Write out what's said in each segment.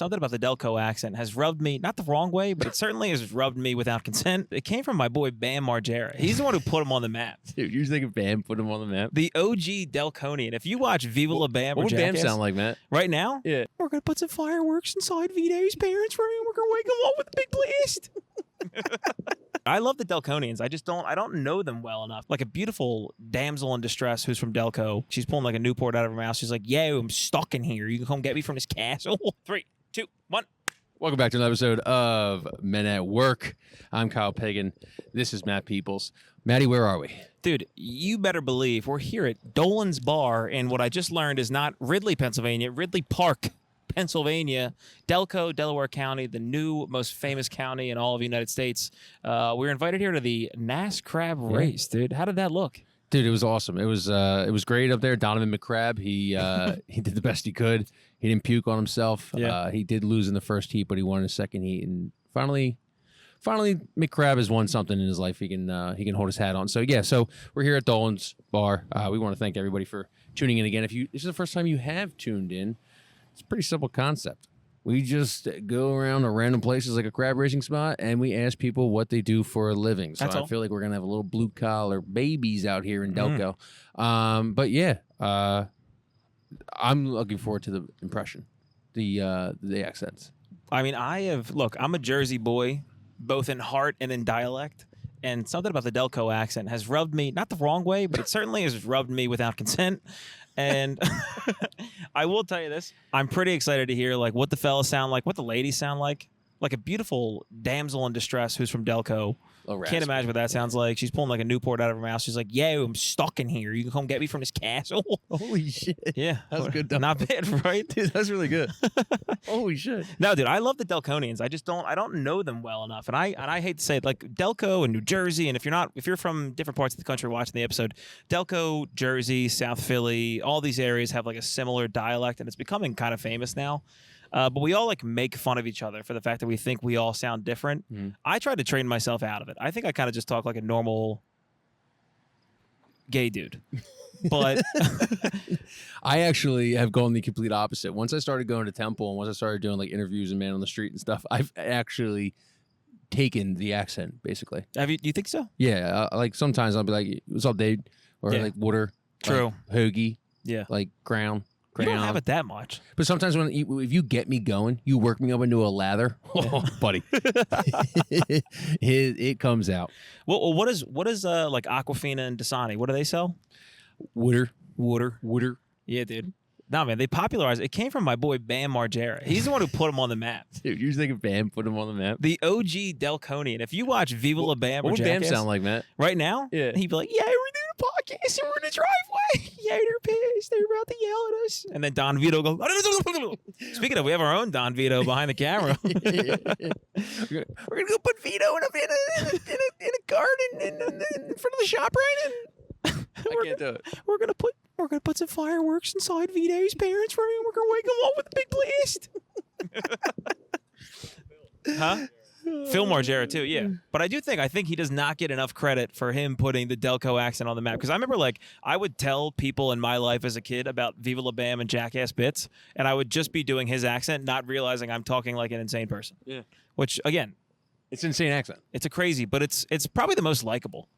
something about the Delco accent has rubbed me, not the wrong way, but it certainly has rubbed me without consent. It came from my boy Bam Margera. He's the one who put him on the map. Dude, you think Bam put him on the map? The OG Delconian. If you watch Viva La Bam or What would Bam Jackass, sound like, Matt? right now, Yeah. we're going to put some fireworks inside Vito's parents' room. We're going to wake them up with a big blast. I love the Delconians. I don't know them well enough. Like a beautiful damsel in distress who's from Delco. She's pulling like a Newport out of her mouth. She's like, yo, I'm stuck in here. You can come get me from this castle. 3, 2, 1. Welcome back to another episode of Men at Work. I'm Kyle Pagan. This is Matt Peoples. Matty, where are we? Dude, you better believe we're here at Dolan's Bar in what I just learned is not Ridley, Pennsylvania, Ridley Park, Pennsylvania, Delco, Delaware County, the new most famous county in all of the United States. We're invited here to the NASCRAB race, dude. How did that look? Dude, it was awesome. It was great up there. Donovan McCrabb, he did the best he could. He didn't puke on himself. Yeah. He did lose in the first heat, but he won in the second heat. And finally, McCrabb has won something in his life. He can hold his hat on. So we're here at Dolan's Bar. We want to thank everybody for tuning in again. If this is the first time you have tuned in, it's a pretty simple concept. We just go around to random places like a crab racing spot, and we ask people what they do for a living. So That's all. I feel like we're gonna have a little blue collar babies out here in Delco. But yeah, I'm looking forward to the impression, the accents. I mean, I'm a Jersey boy, both in heart and in dialect. And something about the Delco accent has rubbed me, not the wrong way, but it certainly has rubbed me without consent. And I will tell you this, I'm pretty excited to hear like what the fellas sound like, what the ladies sound like a beautiful damsel in distress who's from Delco. Can't imagine what that sounds like. She's pulling like a Newport out of her mouth. She's like, yo, I'm stuck in here. You can come get me from this castle. Holy shit. Yeah. That was good. Though. Not bad, right? Dude, that's really good. Holy shit. No, dude, I love the Delconians. I don't know them well enough. And I hate to say it, like Delco and New Jersey, and if you're from different parts of the country watching the episode, Delco, Jersey, South Philly, all these areas have like a similar dialect, and it's becoming kind of famous now. But we all like make fun of each other for the fact that we think we all sound different. I tried to train myself out of it. I think I kind of just talk like a normal gay dude. But I actually have gone the complete opposite. Once I started going to Temple and once I started doing like interviews and man on the street and stuff, I've actually taken the accent basically. do you think so? Yeah, like sometimes I'll be like, "What's up, dude?" Or like water. True. Like, hoagie. Yeah. Like ground. You don't have it that much. But sometimes if you get me going, you work me up into a lather, oh, buddy, it comes out. Well, what is like Aquafina and Dasani? What do they sell? Water. Yeah, dude. No, man, they popularized it. It came from my boy Bam Margera. He's the one who put him on the map. Dude, you think Bam put him on the map? The OG Delconian. If you watch Viva La Bam or What would Jackass, Bam sound like, Matt? right now, Yeah. he'd be like, yeah, we're doing a podcast and we're in the driveway. Yeah, they're pissed. They're about to yell at us. And then Don Vito goes, speaking of, we have our own Don Vito behind the camera. We're gonna go put Vito in a garden in front of the shop, right? I can't do it. We're gonna put some fireworks inside Vito's parents' room. We're gonna wake them up with a big blast. Huh? Phil Margera too, yeah. But I think he does not get enough credit for him putting the Delco accent on the map. Because I remember like I would tell people in my life as a kid about Viva La Bam and Jackass bits, and I would just be doing his accent, not realizing I'm talking like an insane person. Yeah. Which again, It's an insane accent. it's a crazy, but it's probably the most likable.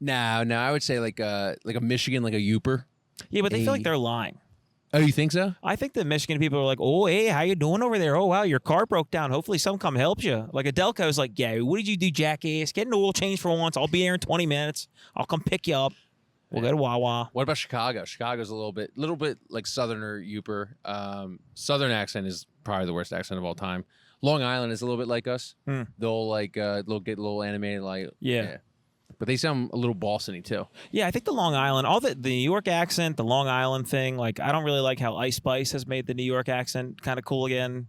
No, I would say like a Michigan, like a Youper. Yeah, but they feel like they're lying. Oh, you think so? I think the Michigan people are like, oh, hey, how you doing over there? Oh, wow, your car broke down. Hopefully some come help you. Like a Delco's like, yeah, what did you do, jackass? Get an oil change for once. I'll be here in 20 minutes. I'll come pick you up. We'll go to Wawa. What about Chicago? Chicago's a little bit like Southerner Youper. Southern accent is probably the worst accent of all time. Long Island is a little bit like us. They'll like they'll get a little animated, like Yeah. But they sound a little Boston-y too. Yeah, I think the Long Island, all the New York accent, the Long Island thing, like I don't really like how Ice Spice has made the New York accent kind of cool again.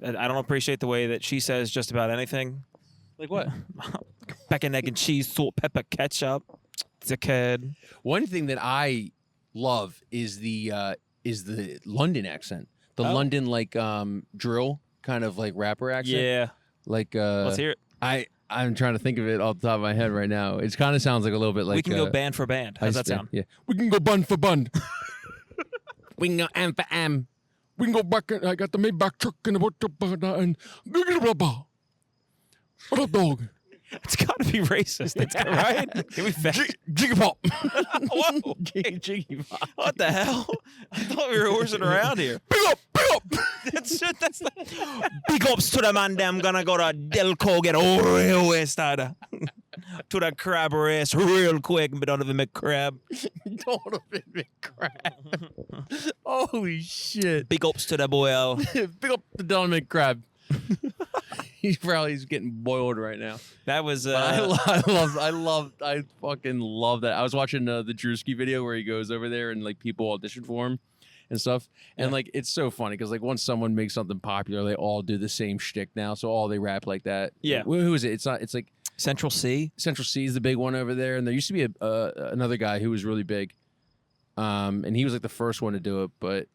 I don't appreciate the way that she says just about anything. Like what? Bacon, egg, and cheese, salt, pepper, ketchup. It's a kid. One thing that I love is the London accent. The London like drill kind of like rapper accent. Yeah. Like Let's hear it. I'm trying to think of it off the top of my head right now. It kind of sounds like a little bit like we can go band for band. How's that sound? Yeah, we can go bun for bun. We can go am for am. We can go back. I got the Maybach truck and what up, dog? It's got to be racist, right? Can we fact? Jiggy pop. Whoa. Jiggy pop. What the hell? I thought we were horsing around here. Big up, big up. That's big ups to the man. Them gonna go to Delco, get real wasted. To the crab race real quick. Donovan McCrabb. Donovan McCrabb. Holy shit. Big ups to the boy. Big up to Dolan McCrabb. He's getting boiled right now. That was I fucking love that. I was watching the Drewski video where he goes over there and like people audition for him and stuff. And like it's so funny because like once someone makes something popular, they all do the same shtick now. So all they rap like that. Yeah. Who is it? It's like Central C. Central C is the big one over there, and there used to be another guy who was really big, and he was like the first one to do it. But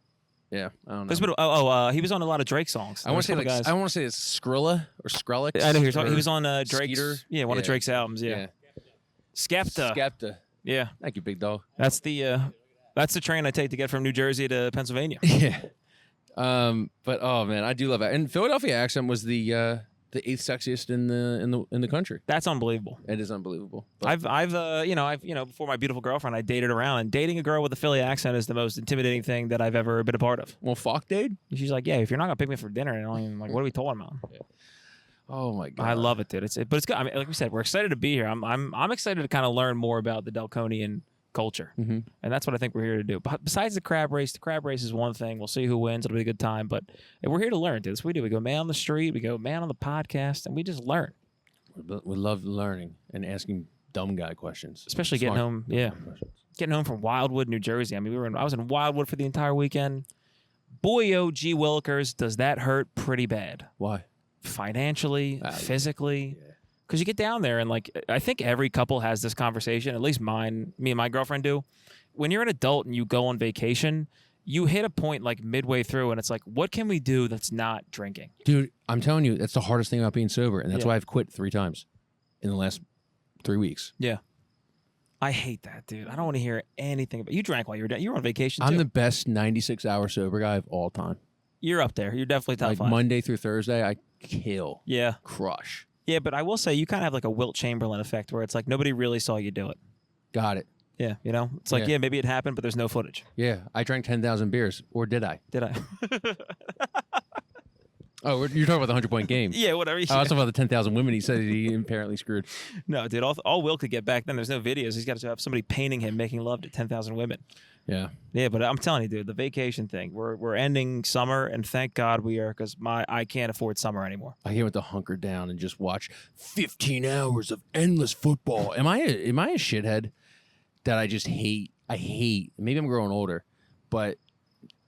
yeah, I don't know. He was on a lot of Drake songs. I want to say guys. I want to say it's Skrilla or Skrillex. I know he was on Drake's. Skeeter. Yeah, one of Drake's albums. Yeah. Skepta. Yeah, Thank you, big dog. that's the train I take to get from New Jersey to Pennsylvania. Yeah. But oh man, I do love it. And Philadelphia accent was the 8th sexiest in the country. That's unbelievable. It is unbelievable. But I've before my beautiful girlfriend, I dated around, and dating a girl with a Philly accent is the most intimidating thing that I've ever been a part of. well, fuck, dude. She's like, yeah, if you're not gonna pick me for dinner, I'm like, what are we talking about? Oh my god, I love it, dude. But it's good. I mean, like we said, we're excited to be here. I'm excited to kind of learn more about the Delconian culture, and that's what I think we're here to do. But besides the crab race is one thing. We'll see who wins. It'll be a good time. But we're here to learn, dude. That's what we do. We go man on the street, we go man on the podcast, and we just learn. We love learning and asking dumb guy questions, Especially getting home. Yeah, getting home from Wildwood, New Jersey. I mean, I was in Wildwood for the entire weekend. Boy, oh, gee willikers, does that hurt pretty bad? Why? Financially, physically. Because you get down there and like I think every couple has this conversation. At least me and my girlfriend do. When you're an adult and you go on vacation, you hit a point like midway through, and it's like, what can we do that's not drinking? Dude, I'm telling you, that's the hardest thing about being sober, and that's why I've quit 3 times in the last 3 weeks. Yeah, I hate that, dude. I don't want to hear anything about. You drank while you were down. You were on vacation. Too. I'm the best 96-hour sober guy of all time. You're up there. You're definitely top 5. Monday through Thursday, I kill. Yeah, crush. Yeah, but I will say you kind of have like a Wilt Chamberlain effect where it's like nobody really saw you do it. Got it. Yeah, it's like, maybe it happened, but there's no footage. Yeah, I drank 10,000 beers. Or did I? Did I? Oh, you're talking about the 100-point game. Yeah, whatever. I was talking about the 10,000 women he said he apparently screwed. No, dude, all Will could get back then, there's no videos. He's got to have somebody painting him making love to 10,000 women. Yeah. Yeah, but I'm telling you, dude, the vacation thing, we're ending summer, and thank God we are, because I can't afford summer anymore. I can't wait to hunker down and just watch 15 hours of endless football. Am I a shithead that I just hate? I hate. Maybe I'm growing older, but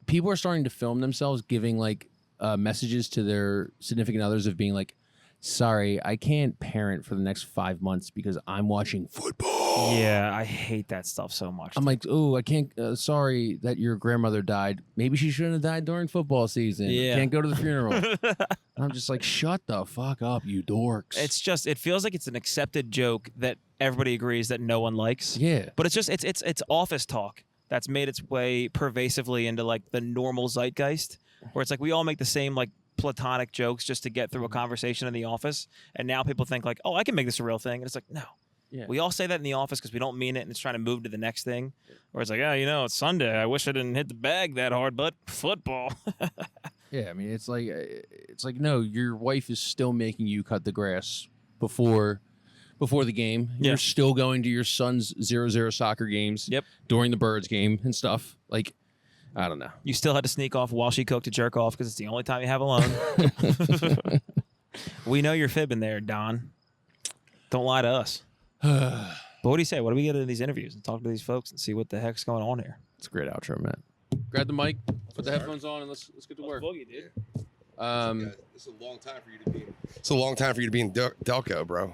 people are starting to film themselves giving like messages to their significant others of being like, sorry, I can't parent for the next 5 months because I'm watching football. Yeah, I hate that stuff so much. I'm like, oh, I can't. Sorry that your grandmother died. Maybe she shouldn't have died during football season. Yeah. Can't go to the funeral. I'm just like, shut the fuck up, you dorks. It feels like it's an accepted joke that everybody agrees that no one likes. Yeah. But it's office talk that's made its way pervasively into like the normal zeitgeist, where it's like we all make the same like platonic jokes just to get through a conversation in the office, and now people think like, oh, I can make this a real thing, and it's like, no. Yeah. We all say that in the office because we don't mean it, and it's trying to move to the next thing. Or it's like, oh, it's Sunday. I wish I didn't hit the bag that hard, but football. Yeah, I mean, it's like no, your wife is still making you cut the grass before the game. Yeah. You're still going to your son's 0-0 soccer games. Yep. During the Birds game and stuff. Like, I don't know. You still had to sneak off while she cooked to jerk off because it's the only time you have alone. We know you're fibbing there, Don. Don't lie to us. But what do you say? What do we get into these interviews and talk to these folks and see what the heck's going on here? It's a great outro, Matt. Grab the mic, put the headphones on, and let's get to work. Boogie, dude. It's a long time for you to be. It's a long time for you to be in Delco, bro.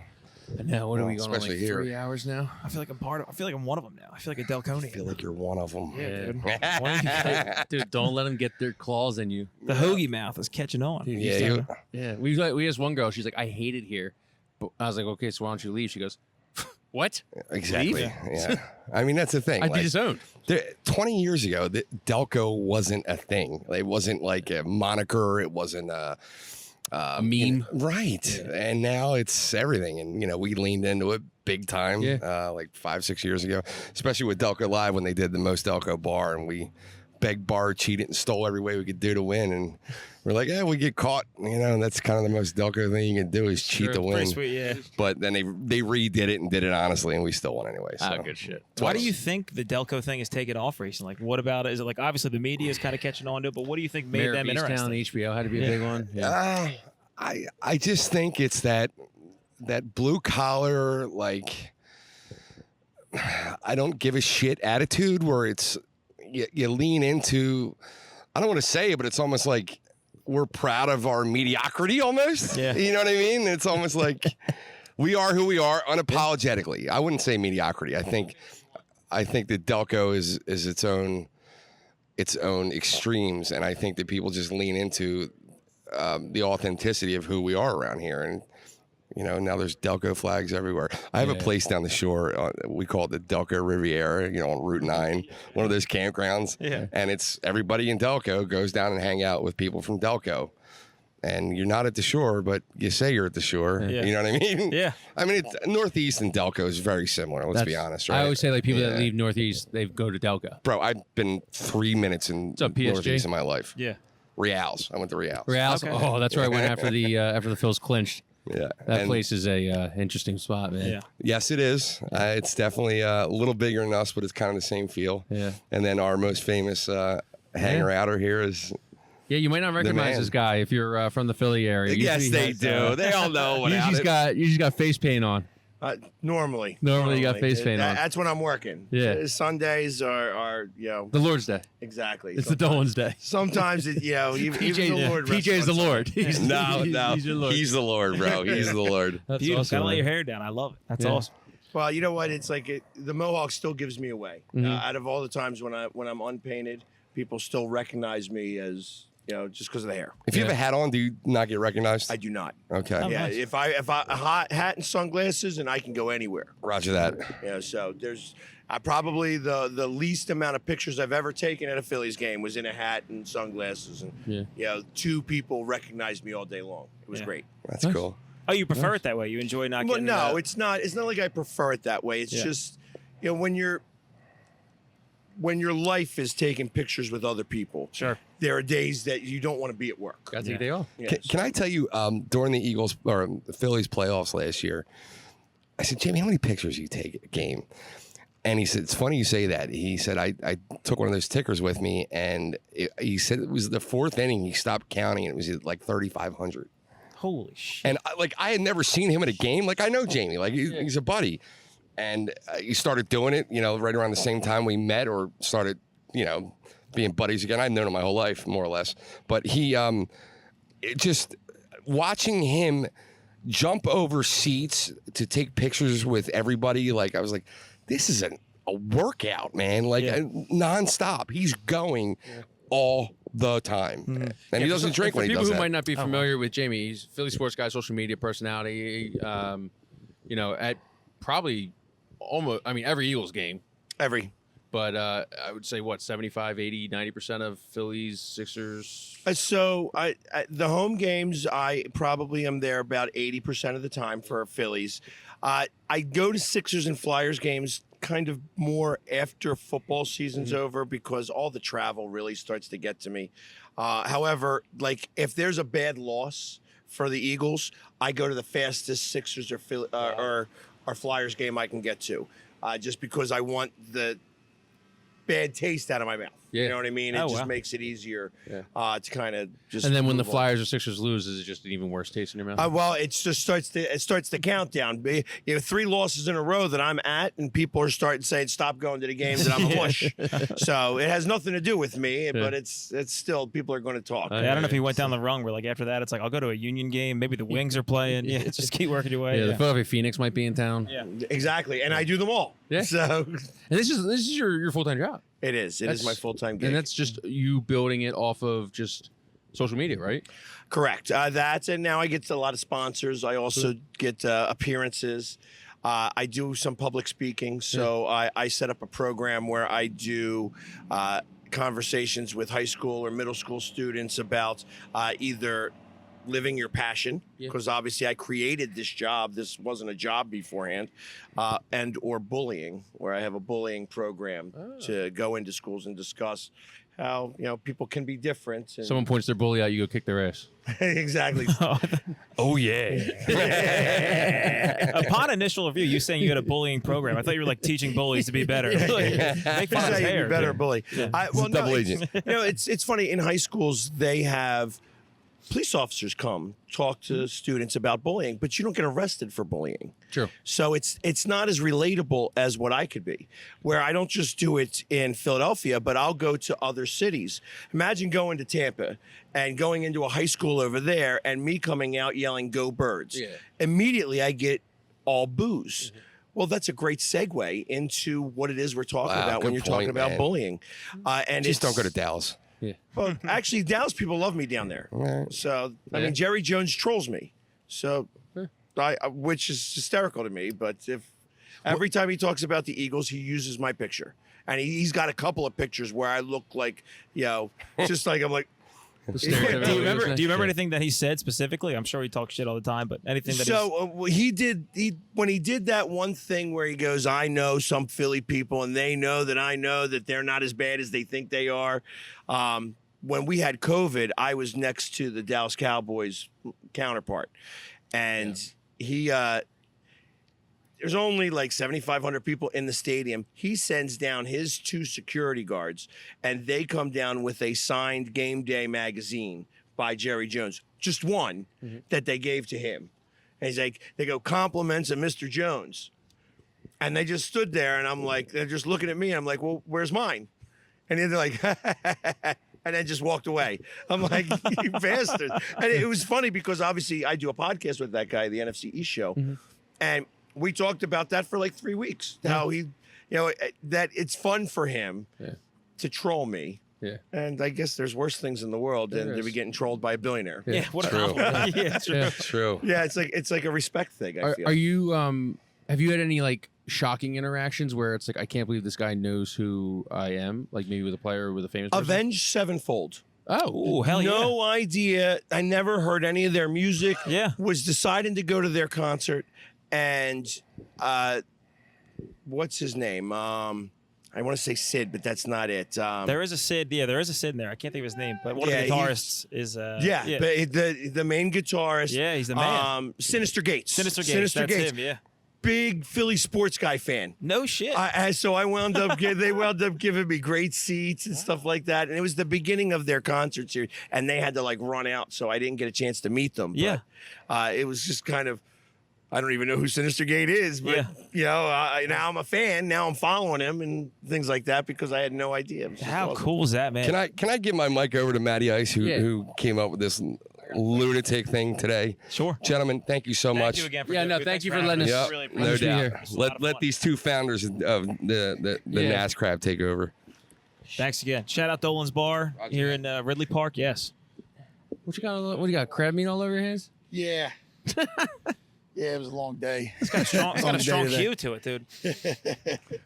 And now, what are we going on? Especially Like here. 3 hours now. I feel like I'm part of. I feel like I'm one of them now. I feel like a Delconian. I feel like you're one of them. Yeah, dude. Dude, don't let them get their claws in you. The hoagie mouth is catching on. Dude, Yeah, yeah. We asked one girl. She's like, I hate it here. But I was like, okay, so why don't you leave? She goes, What? Exactly. Leave? Yeah. I mean, that's the thing. I like, disown. 20 years ago, Delco wasn't a thing. It wasn't like a moniker. It wasn't a meme. Right. Yeah. And now it's everything. And, we leaned into it big time, like 5-6 years ago, especially with Delco Live when they did the Most Delco Bar, and we begged, borrowed, cheated, and stole every way we could do to win. And we're like, we get caught, and that's kind of the most Delco thing you can do is cheat to win. Pretty sweet, yeah. But then they redid it and did it honestly, and we still won anyway. So. Good shit. Why do you think the Delco thing has taken off recently? Like, what about it? Is it like, obviously the media is kind of catching on to it, but what do you think made them interesting? HBO had to be a big one. Yeah. I just think it's that blue collar, like, I don't give a shit attitude where it's you lean into, I don't want to say it, but it's almost like we're proud of our mediocrity almost. Yeah. You know what I mean? It's almost like we are who we are unapologetically. I wouldn't say mediocrity. I think that Delco is its own extremes, and I think that people just lean into the authenticity of who we are around here. And now there's Delco flags everywhere. I have a place down the shore. We call it the Delco Riviera, on Route 9, one of those campgrounds. Yeah. And it's everybody in Delco goes down and hang out with people from Delco. And you're not at the shore, but you say you're at the shore. Yeah. You know what I mean? Yeah. I mean, Northeast and Delco is very similar. Let's be honest, right? I always say, like, people that leave Northeast, they go to Delco. Bro, I've been 3 minutes in Northeast in my life. Yeah. Reals. I went to Reals. Reals? Okay. Oh, that's where I went after the Phils clinched. Yeah, that place is a interesting spot, man. Yeah. Yes, it is. It's definitely a little bigger than us, but it's kind of the same feel. Yeah. And then our most famous hanger-outer here is. Yeah, you might not recognize this guy if you're from the Philly area. Yes, they do. They all know what Usually got face paint on. Normally you got face paint on. That's when I'm working. Yeah. Sundays are the Lord's Day. Exactly. It's the Dolan's Day. Sometimes even the Lord. PJ's the Lord. No, he's your Lord. He's the Lord, bro. He's the Lord. That's beautiful. Awesome, gotta let your hair down. I love it. That's awesome. Well, you know what? It's like the Mohawk still gives me away. Out of all the times when I'm unpainted, people still recognize me as. Just because of the hair. If you have a hat on, do you not get recognized? I do not. Okay. Yeah. Nice. If I a hat and sunglasses, and I can go anywhere. Roger that. So there's probably the least amount of pictures I've ever taken at a Phillies game was in a hat and sunglasses, and 2 people recognized me all day long. It was great. That's cool. Oh, you prefer it that way? You enjoy not getting. Well, no, it's not. It's not like I prefer it that way. It's just when your life is taking pictures with other people. Sure. There are days that you don't want to be at work. Got to take a day off. Can I tell you, during the Eagles or the Phillies playoffs last year, I said, Jamie, how many pictures do you take at a game? And he said, it's funny you say that. He said, I took one of those tickers with me, and he said it was the 4th inning. He stopped counting, and it was like 3,500. Holy shit. And I had never seen him at a game. Like, I know Jamie. Like, he's a buddy. And he started doing it, right around the same time we met or started, being buddies again. I've known him my whole life, more or less. But he, just watching him jump over seats to take pictures with everybody, like, I was like, this is a workout, man. Like, nonstop. He's going all the time. Mm-hmm. And he doesn't drink when he does that. People who might not be familiar with Jamie, he's a Philly sports guy, social media personality, at probably almost, every Eagles game. But I would say, 75, 80, 90% of Phillies, Sixers? So the home games, I probably am there about 80% of the time for Phillies. I go to Sixers and Flyers games kind of more after football season's over because all the travel really starts to get to me. However, like if there's a bad loss for the Eagles, I go to the fastest Sixers or Flyers game I can get to, just because I want the bad taste out of my mouth. You know what I mean? It just makes it easier to kind of just. And then when the Flyers or Sixers lose, is it just an even worse taste in your mouth? Well, it just starts the countdown. 3 losses in a row that I'm at, and people are starting saying, "Stop going to the games," and I'm a mush. So it has nothing to do with me, but it's still people are going to talk. I don't know if you went down the wrong. Where like after that, it's like I'll go to a Union game. Maybe the Wings are playing. Yeah, just keep working your way. The Philadelphia Phoenix might be in town. Yeah, exactly. And I do them all. Yeah. So and this is your full-time job. It is. It is my full-time gig. And that's just you building it off of just social media, right? Correct. And now I get a lot of sponsors. I also get appearances. I do some public speaking. So I set up a program where I do conversations with high school or middle school students about either living your passion, because obviously I created this job. This wasn't a job beforehand, and or bullying, where I have a bullying program to go into schools and discuss how people can be different. And Someone points their bully out, you go kick their ass. exactly. Oh yeah. Upon initial review, you saying you had a bullying program. I thought you were like teaching bullies to be better. Like, make fun of his hair. Better bully. Well, no, double agent. It's funny. In high schools, they have police officers come talk to students about bullying, but you don't get arrested for bullying. True. So it's not as relatable as what I could be, where I don't just do it in Philadelphia, but I'll go to other cities. Imagine going to Tampa and going into a high school over there and me coming out yelling, "Go Birds." Yeah. Immediately I get all boos. Well, that's a great segue into what it is we're talking about when good you're talking point, about man. bullying. And Just don't it's- go to Dallas. Well, actually, Dallas people love me down there. So, I mean, Jerry Jones trolls me. So, which is hysterical to me. But if every time he talks about the Eagles, he uses my picture. And he's got a couple of pictures where I look like, just like I'm like, Do you remember anything that he said specifically? I'm sure he talks shit all the time, but anything that when he did that one thing where he goes, "I know some Philly people and they know that I know that they're not as bad as they think they are." When we had COVID, I was next to the Dallas Cowboys counterpart, and there's only like 7,500 people in the stadium. He sends down his 2 security guards, and they come down with a signed Game Day magazine by Jerry Jones. Just one that they gave to him. And he's like, they go, "Compliments of Mr. Jones." And they just stood there, and I'm like, they're just looking at me. And I'm like, "Well, where's mine?" And they're like, and then just walked away. I'm like, "You bastard." And it was funny because obviously I do a podcast with that guy, the NFC East show. And we talked about that for like 3 weeks. How he, that it's fun for him to troll me. Yeah. And I guess there's worse things in the world than to be getting trolled by a billionaire. Yeah, what True. yeah, true. True. Yeah, it's like a respect thing, I feel. Are you have you had any like shocking interactions where it's like, I can't believe this guy knows who I am, like maybe with a player or with a famous person? Avenged Sevenfold. Oh, hell yeah. No idea. I never heard any of their music. Yeah. Was deciding to go to their concert, and what's his name? I want to say Sid, but that's not it. There is a Sid. Yeah, there is a Sid in there. I can't think of his name, but one of the guitarists is. But the main guitarist. Yeah, he's the man. Sinister Gates. Sinister Gates. That's him. Yeah. Big Philly sports guy fan. No shit. So I wound up. They wound up giving me great seats and stuff like that. And it was the beginning of their concert series, and they had to like run out, so I didn't get a chance to meet them. Yeah. But, it was just kind of. I don't even know who Sinister Gate is, but now I'm a fan. Now I'm following him and things like that because I had no idea. How cool is that, man? Can I give my mic over to Matty Ice, who came up with this lunatic thing today? Sure. Gentlemen, thank you so much. Thank you again for thank you for letting us. Yep, Really no appreciate doubt. it. It was a lot of Let fun. these 2 founders of the NASCrab take over. Thanks again. Shout out Dolan's Bar here in Ridley Park. Yes. What you got? Crab meat all over your hands? Yeah. Yeah, it was a long day. It's got a strong today. cue to it, dude.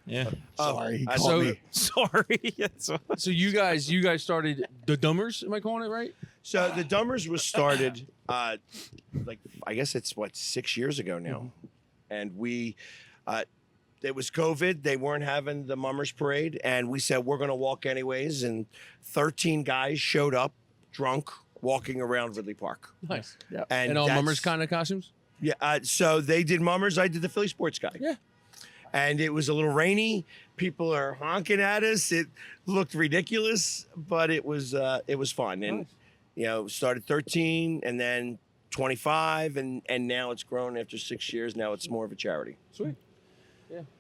Yeah. Sorry. He I called saw me. Sorry. That's- So you guys started the Dummers? Am I calling it right? So the Dummers was started, like I guess it's 6 years ago now, and we, it was COVID. They weren't having the Mummers Parade, and we said we're going to walk anyways. And 13 guys showed up, drunk, walking around Ridley Park. Nice. Yeah. And all that's- Mummers kind of costumes? Yeah. So they did Mummers. I did the Philly Sports Guy. Yeah. And it was a little rainy. People are honking at us. It looked ridiculous, but it was fun. And started 13 and then 25, and now it's grown after 6 years. Now it's more of a charity. Sweet.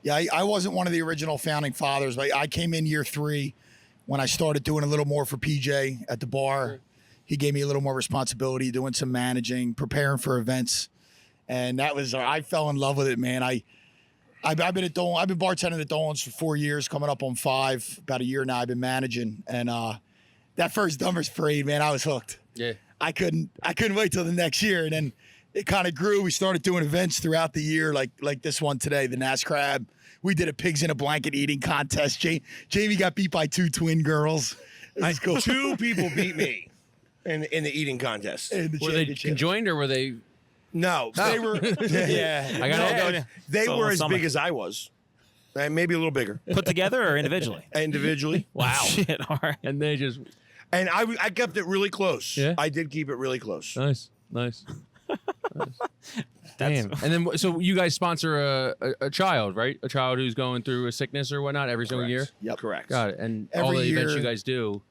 Yeah, I wasn't one of the original founding fathers, but I came in year 3 when I started doing a little more for PJ at the bar. He gave me a little more responsibility, doing some managing, preparing for events. And that was, I fell in love with it, man. I've been at Dolan. I've been bartending at Dolan's for 4 years, coming up on 5. About a year now, I've been managing. And that first Dummers Parade, man, I was hooked. Yeah. I couldn't wait till the next year. And then it kind of grew. We started doing events throughout the year, like this one today, the Nas Crab. We did a pigs in a blanket eating contest. Jamie got beat by 2 twin girls. It was cool. 2 people beat me in the eating contest. Were they conjoined or were they? No, they were. Yeah, I got they So were as stomach. big as I was, maybe a little bigger. Put together or individually? Individually. Wow. Shit. All right. And they just And I kept it really close. Yeah? I did keep it really close. nice. Damn. And then, so you guys sponsor a child, right? A child who's going through a sickness or whatnot every single year. Yep. Correct. Got it. And Every all the events year- you guys do.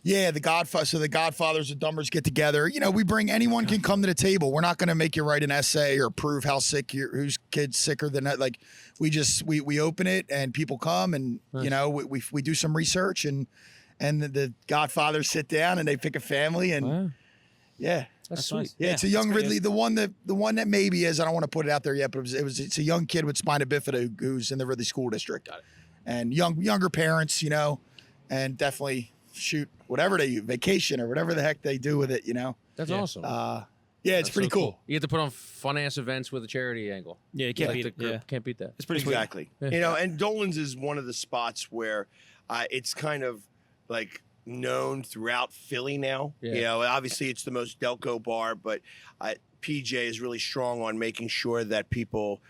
Yeah, the Godfather. So the Godfathers and Dumbers get together. You know, we bring anyone can come to the table. We're not going to make you write an essay or prove how sick whose kid's sicker than that. Like, we open it and people come and you know we do some research and the Godfathers sit down and they pick a family and Wow. yeah. That's That's sweet. nice. Yeah, it's a young that's Ridley. good. The one that maybe is. I don't want to put it out there yet, but it's a young kid with spina bifida who's in the Ridley School District, and younger parents, you know, and definitely shoot whatever they vacation or whatever the heck they do with it, you know. That's awesome. Yeah, it's That's pretty so cool. You get to put on fun ass events with a charity angle. Yeah, you can't Like beat the it. group. Yeah. Can't beat that. It's pretty sweet. Exactly. You know, and Dolan's is one of the spots where it's kind of like known throughout Philly now. Yeah. You know, obviously it's the most Delco bar, but PJ is really strong on making sure that people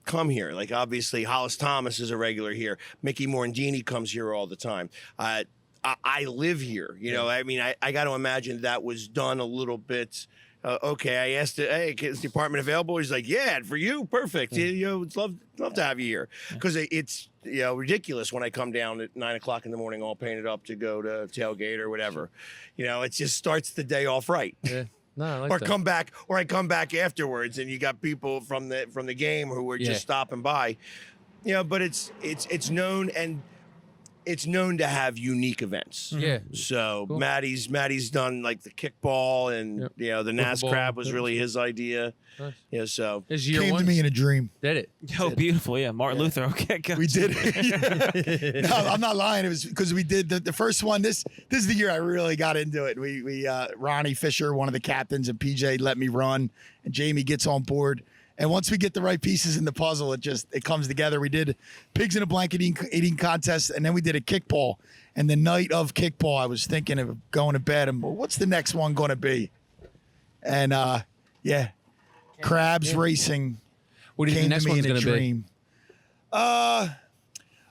come here. Like obviously Hollis Thomas is a regular here. Mickey Morandini comes here all the time. I live here. You know, I mean, I got to imagine that was done a little bit. Okay, I asked it, hey, is the apartment available? He's like, yeah, for you, perfect. You know, it's love to have you here. Because it's, you know, ridiculous when I come down at 9 o'clock in the morning all painted up to go to tailgate or whatever. You know, it just starts the day off right. Yeah. No, I like Or that. I come back afterwards and you got people from the game who are Yeah. just stopping by. You know, but it's known and it's known to have unique events. Yeah. So Cool. Matty's done like the kickball and Yep. you know the Nas Wiffle Crab ball. was really his idea. Nice. Yeah, so This year Came one. to me in a dream. Did it? Oh, beautiful. Yeah. Martin Luther. Okay. Good. We did it. No, I'm not lying. It was because we did the first one. This is the year I really got into it. We Ronnie Fisher, one of the captains, and PJ let me run, and Jamie gets on board. And once we get the right pieces in the puzzle, it comes together. We did pigs in a blanket eating contest, and then we did a kickball. And the night of kickball, I was thinking of going to bed and what's the next one going to be? And yeah, crabs racing. What do you think Came the next to me one's in a going to be? dream.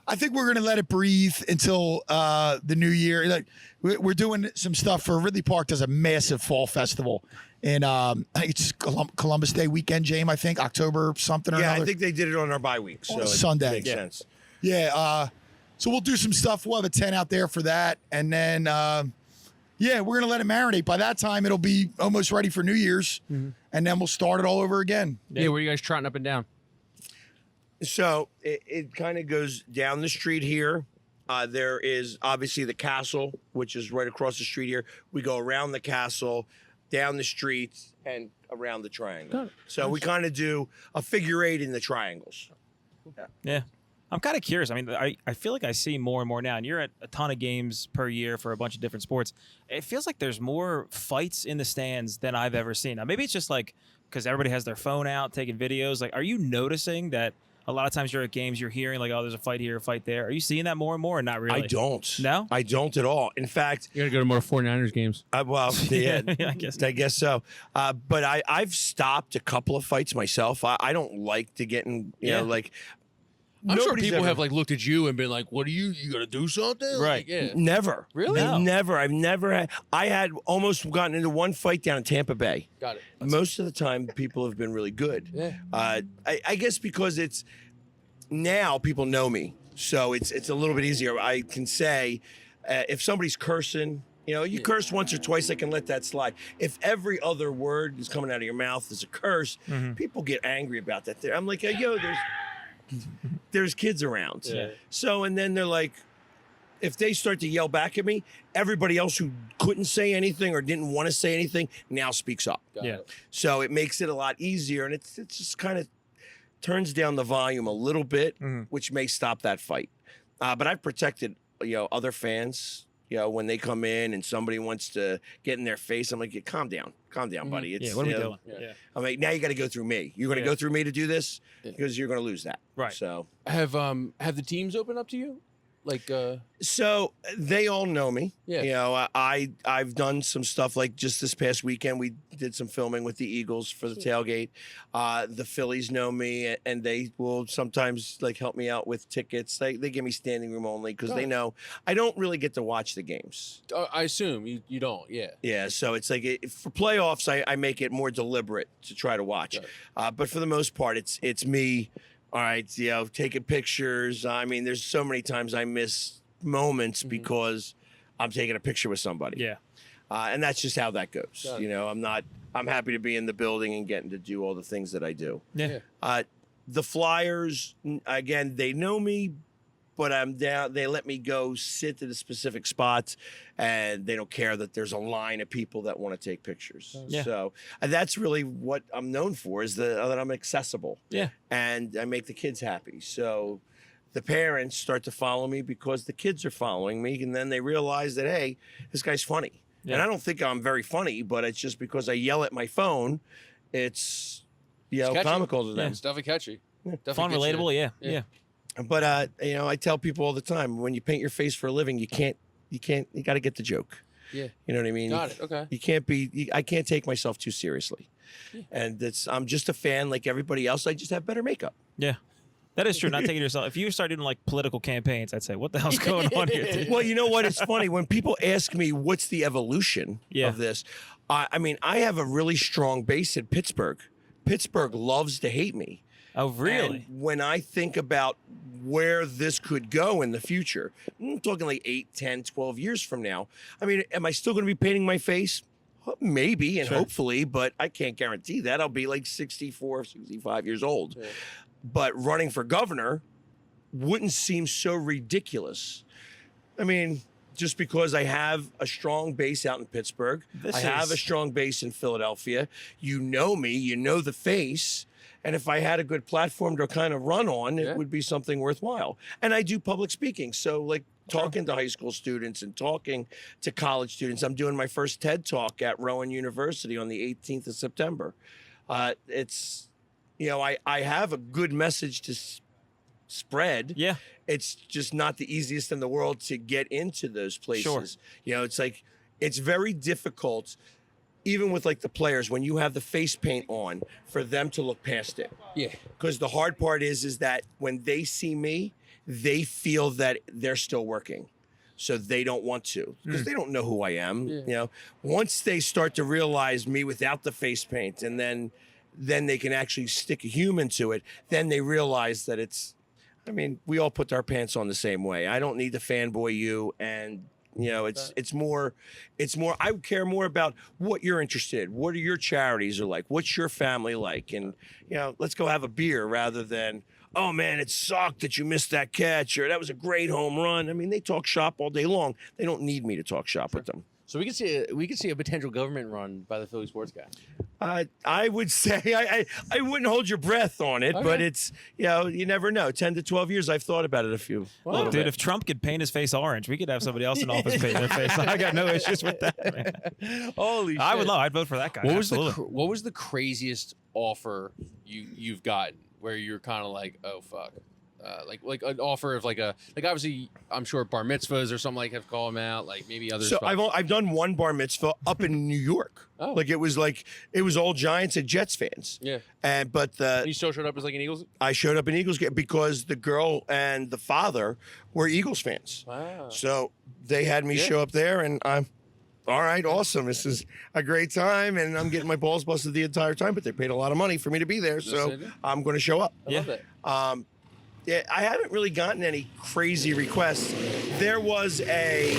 I think we're gonna let it breathe until the new year. Like we're doing some stuff for Ridley Park. Does a massive fall festival, and I think it's Columbus Day weekend, James. I think October something or yeah, another. I think they did it on our bye week. So On it Sunday. makes Yeah. sense. Yeah. So we'll do some stuff. We'll have a tent out there for that, and then yeah, we're gonna let it marinate. By that time, it'll be almost ready for New Year's, and then we'll start it all over again. Yeah, where are you guys trotting up and down? So it kind of goes down the street here. There is obviously the castle, which is right across the street here. We go around the castle, down the street, and around the triangle. So we kind of do a figure eight in the triangles. Yeah. I'm kind of curious. I mean, I feel like I see more and more now, and you're at a ton of games per year for a bunch of different sports. It feels like there's more fights in the stands than I've ever seen. Now, maybe it's just like because everybody has their phone out taking videos. Like, are you noticing that a lot of times you're at games, you're hearing like, oh, there's a fight here, a fight there. Are you seeing that more and more or not really? I don't. No? I don't at all. In fact, You got to go to more 49ers games. well, yeah, Yeah, I guess so. But I've stopped a couple of fights myself. I don't like to get in, you know, like. I'm sure nobody's people ever- have like looked at you and been like, "What are you? You got to do something?" Right. Like, yeah. Never. Really? No. Never. I've never had. I had almost gotten into one fight down in Tampa Bay. Got it. Most of the time, people have been really good. Yeah. I guess because it's now people know me, so it's a little bit easier. I can say if somebody's cursing, you know, you curse once or twice, I can let that slide. If every other word is coming out of your mouth is a curse, people get angry about that. I'm like, yo, there's kids around. Yeah. So, and then they're like, if they start to yell back at me, everybody else who couldn't say anything or didn't want to say anything now speaks up. Yeah. So it makes it a lot easier, and it's just kind of turns down the volume a little bit, which may stop that fight. But I've protected other fans You know, when they come in and somebody wants to get in their face, I'm like, yeah, calm down, buddy. It's, Yeah, what are we you know, doing? Yeah. I'm like, now you got to go through me. You're going to go through me to do this because you're going to lose that. Right. So Have the teams opened up to you? Like So they all know me. Yeah. You know, I've done some stuff like just this past weekend. We did some filming with the Eagles for the tailgate. The Phillies know me, and they will sometimes like help me out with tickets. They give me standing room only because they know I don't really get to watch the games. I assume you don't. Yeah. Yeah, so it's like for playoffs, I make it more deliberate to try to watch. But for the most part, it's me. All right, you know, taking pictures. I mean, there's so many times I miss moments because I'm taking a picture with somebody. Yeah. And that's just how that goes. You know, I'm happy to be in the building and getting to do all the things that I do. Yeah. The Flyers, again, they know me, but I'm down. They let me go sit at a specific spot, and they don't care that there's a line of people that want to take pictures. Yeah. So that's really what I'm known for, is that I'm accessible. Yeah. And I make the kids happy. So the parents start to follow me because the kids are following me, and then they realize that, hey, this guy's funny. Yeah. And I don't think I'm very funny, but it's just because I yell at my phone, it's catchy. comical to them. It's definitely catchy. Definitely Fun, gets you- relatable. Yeah. But you know, I tell people all the time, when you paint your face for a living, you got to get the joke. Yeah. You know what I mean? Got it. Okay. You can't be. I can't take myself too seriously. And I'm just a fan like everybody else. I just have better makeup. Yeah. That is true. Not taking yourself. If you start doing like political campaigns, I'd say, what the hell's going on here? Dude? Well, you know what? It's funny when people ask me what's the evolution Yeah. of this. I mean, I have a really strong base in Pittsburgh. Pittsburgh loves to hate me. Oh, really? And when I think about where this could go in the future, I'm talking like 8, 10, 12 years from now. I mean, am I still going to be painting my face? Well, maybe and hopefully, but I can't guarantee that. I'll be like 64, 65 years old. Yeah. But running for governor wouldn't seem so ridiculous. I mean, just because I have a strong base out in Pittsburgh, I have a strong base in Philadelphia. You know me, you know the face. And if I had a good platform to kind of run on, it would be something worthwhile. And I do public speaking. So like talking to high school students and talking to college students. I'm doing my first TED Talk at Rowan University on the 18th of September. It's, you know, I have a good message to spread. Yeah. It's just not the easiest in the world to get into those places. Sure. You know, it's like, it's very difficult, even with like the players, when you have the face paint on, for them to look past it. Yeah. Because the hard part is that when they see me, they feel that they're still working. So they don't want to, because they don't know who I am. Yeah. You know, once they start to realize me without the face paint, and then they can actually stick a human to it, then they realize that it's, I mean, we all put our pants on the same way. I don't need to fanboy you, and you know, it's more. I care more about what you're interested in. What are your charities are like? What's your family like? And you know, let's go have a beer rather than, oh man, it sucked that you missed that catch, or that was a great home run. I mean, they talk shop all day long. They don't need me to talk shop with them. So we could see a potential government run by the Philly sports guy. I would say I wouldn't hold your breath on it, but it's, you know, you never know. 10 to 12 years, I've thought about it a few. Look, dude, if Trump could paint his face orange, we could have somebody else in office paint their face. I got no issues with that, man. Holy shit. I would love. I'd vote for that guy. What was the craziest offer you've gotten where you're kind of like, oh fuck, like an offer of like obviously I'm sure bar mitzvahs or something have called them out, like maybe others. So I've done one bar mitzvah up in New York. Oh. Like it was all Giants and Jets fans. Yeah. But you still showed up as like an Eagles. I showed up in Eagles game because the girl and the father were Eagles fans. Wow. So they had me show up there, and I'm. All right, awesome. This is a great time, and I'm getting my balls busted the entire time, but they paid a lot of money for me to be there, so I'm going to show up. I love that. Yeah, I haven't really gotten any crazy requests. There was a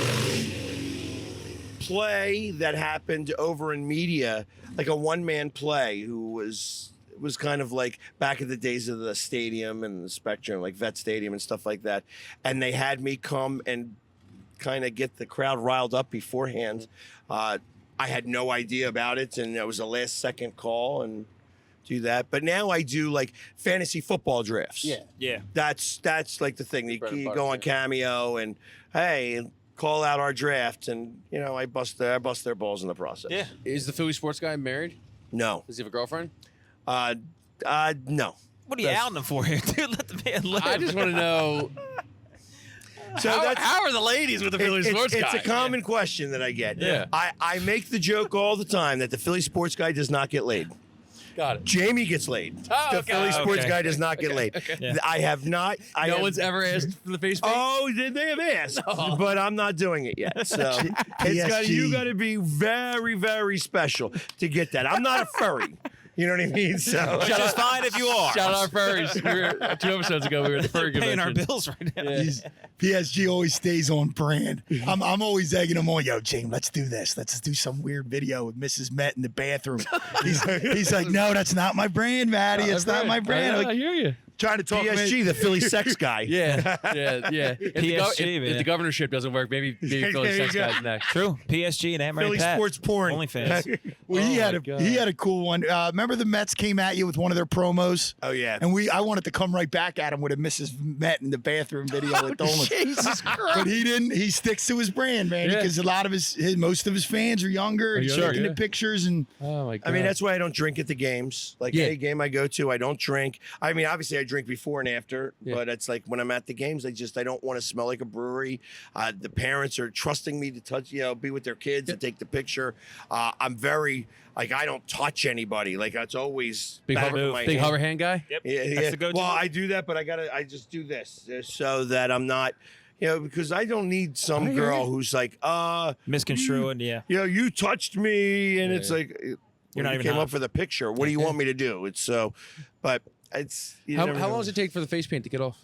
play that happened over in media, like a one-man play, who was kind of like back in the days of the stadium and the Spectrum, like Vet Stadium and stuff like that. And they had me come and kind of get the crowd riled up beforehand. I had no idea about it, and it was a last-second call and do that. But now I do like fantasy football drafts. Yeah. Yeah. That's like the thing. You go on Cameo, and hey, call out our draft, and I bust their balls in the process. Yeah. Is the Philly sports guy married? No. Does he have a girlfriend? No. What are you outing him for here, dude? Let the man live. I just want to know. So how are the ladies with the Philly sports guy? It's a common question that I get. Yeah. I make the joke all the time that the Philly sports guy does not get laid. Got it. Jamie gets laid. Oh, The okay. Philly sports Okay. guy does not get laid. Yeah. I have not. No one's ever asked for the face paint? Oh, did they have asked? But I'm not doing it yet. So you got to be very, very special to get that. I'm not a furry. You know what I mean? So Which is fine if you are. Shout out our furries. We were, 2 episodes ago, we were at the furry Paying convention. our bills right now. Yeah. PSG always stays on brand. I'm always egging him on. Yo, James, let's do this. Let's do some weird video with Mrs. Met in the bathroom. He's like, no, that's not my brand, Matty. It's not my brand. I'm I like, hear you. trying to talk PSG, the Philly sex guy. Yeah. If, PSG, if the governorship doesn't work, maybe Philly There sex you go. guy's next. True. PSG and Aunt Mary Philly Pat. sports porn. OnlyFans. Well, Oh he my God. had a cool one. Remember the Mets came at you with one of their promos? Oh yeah. And I wanted to come right back at him with a Mrs. Met in the bathroom video with Dolan. Jesus Christ. But he didn't. He sticks to his brand, man, Yeah. because a lot of most of his fans are younger. He's younger, taking yeah. the pictures and Oh, my God. I mean, that's why I don't drink at the games. Like Yeah. any game I go to, I don't drink. I mean, obviously I drink before and after, Yeah. but it's like when I'm at the games, I don't want to smell like a brewery. The parents are trusting me to touch, be with their kids and take the picture. I'm very like I don't touch anybody. Like that's always Big, back hover, of my big hand. hover hand guy? Yep. Yeah, That's the go-to. Well, I do that, but I just do this so that I'm not, because I don't need some girl who's like, Misconstruing, yeah. you touched me, and it's like You're not you even came hot. up for the picture. What do you want me to do? It's so, but it's How long does it take for the face paint to get off?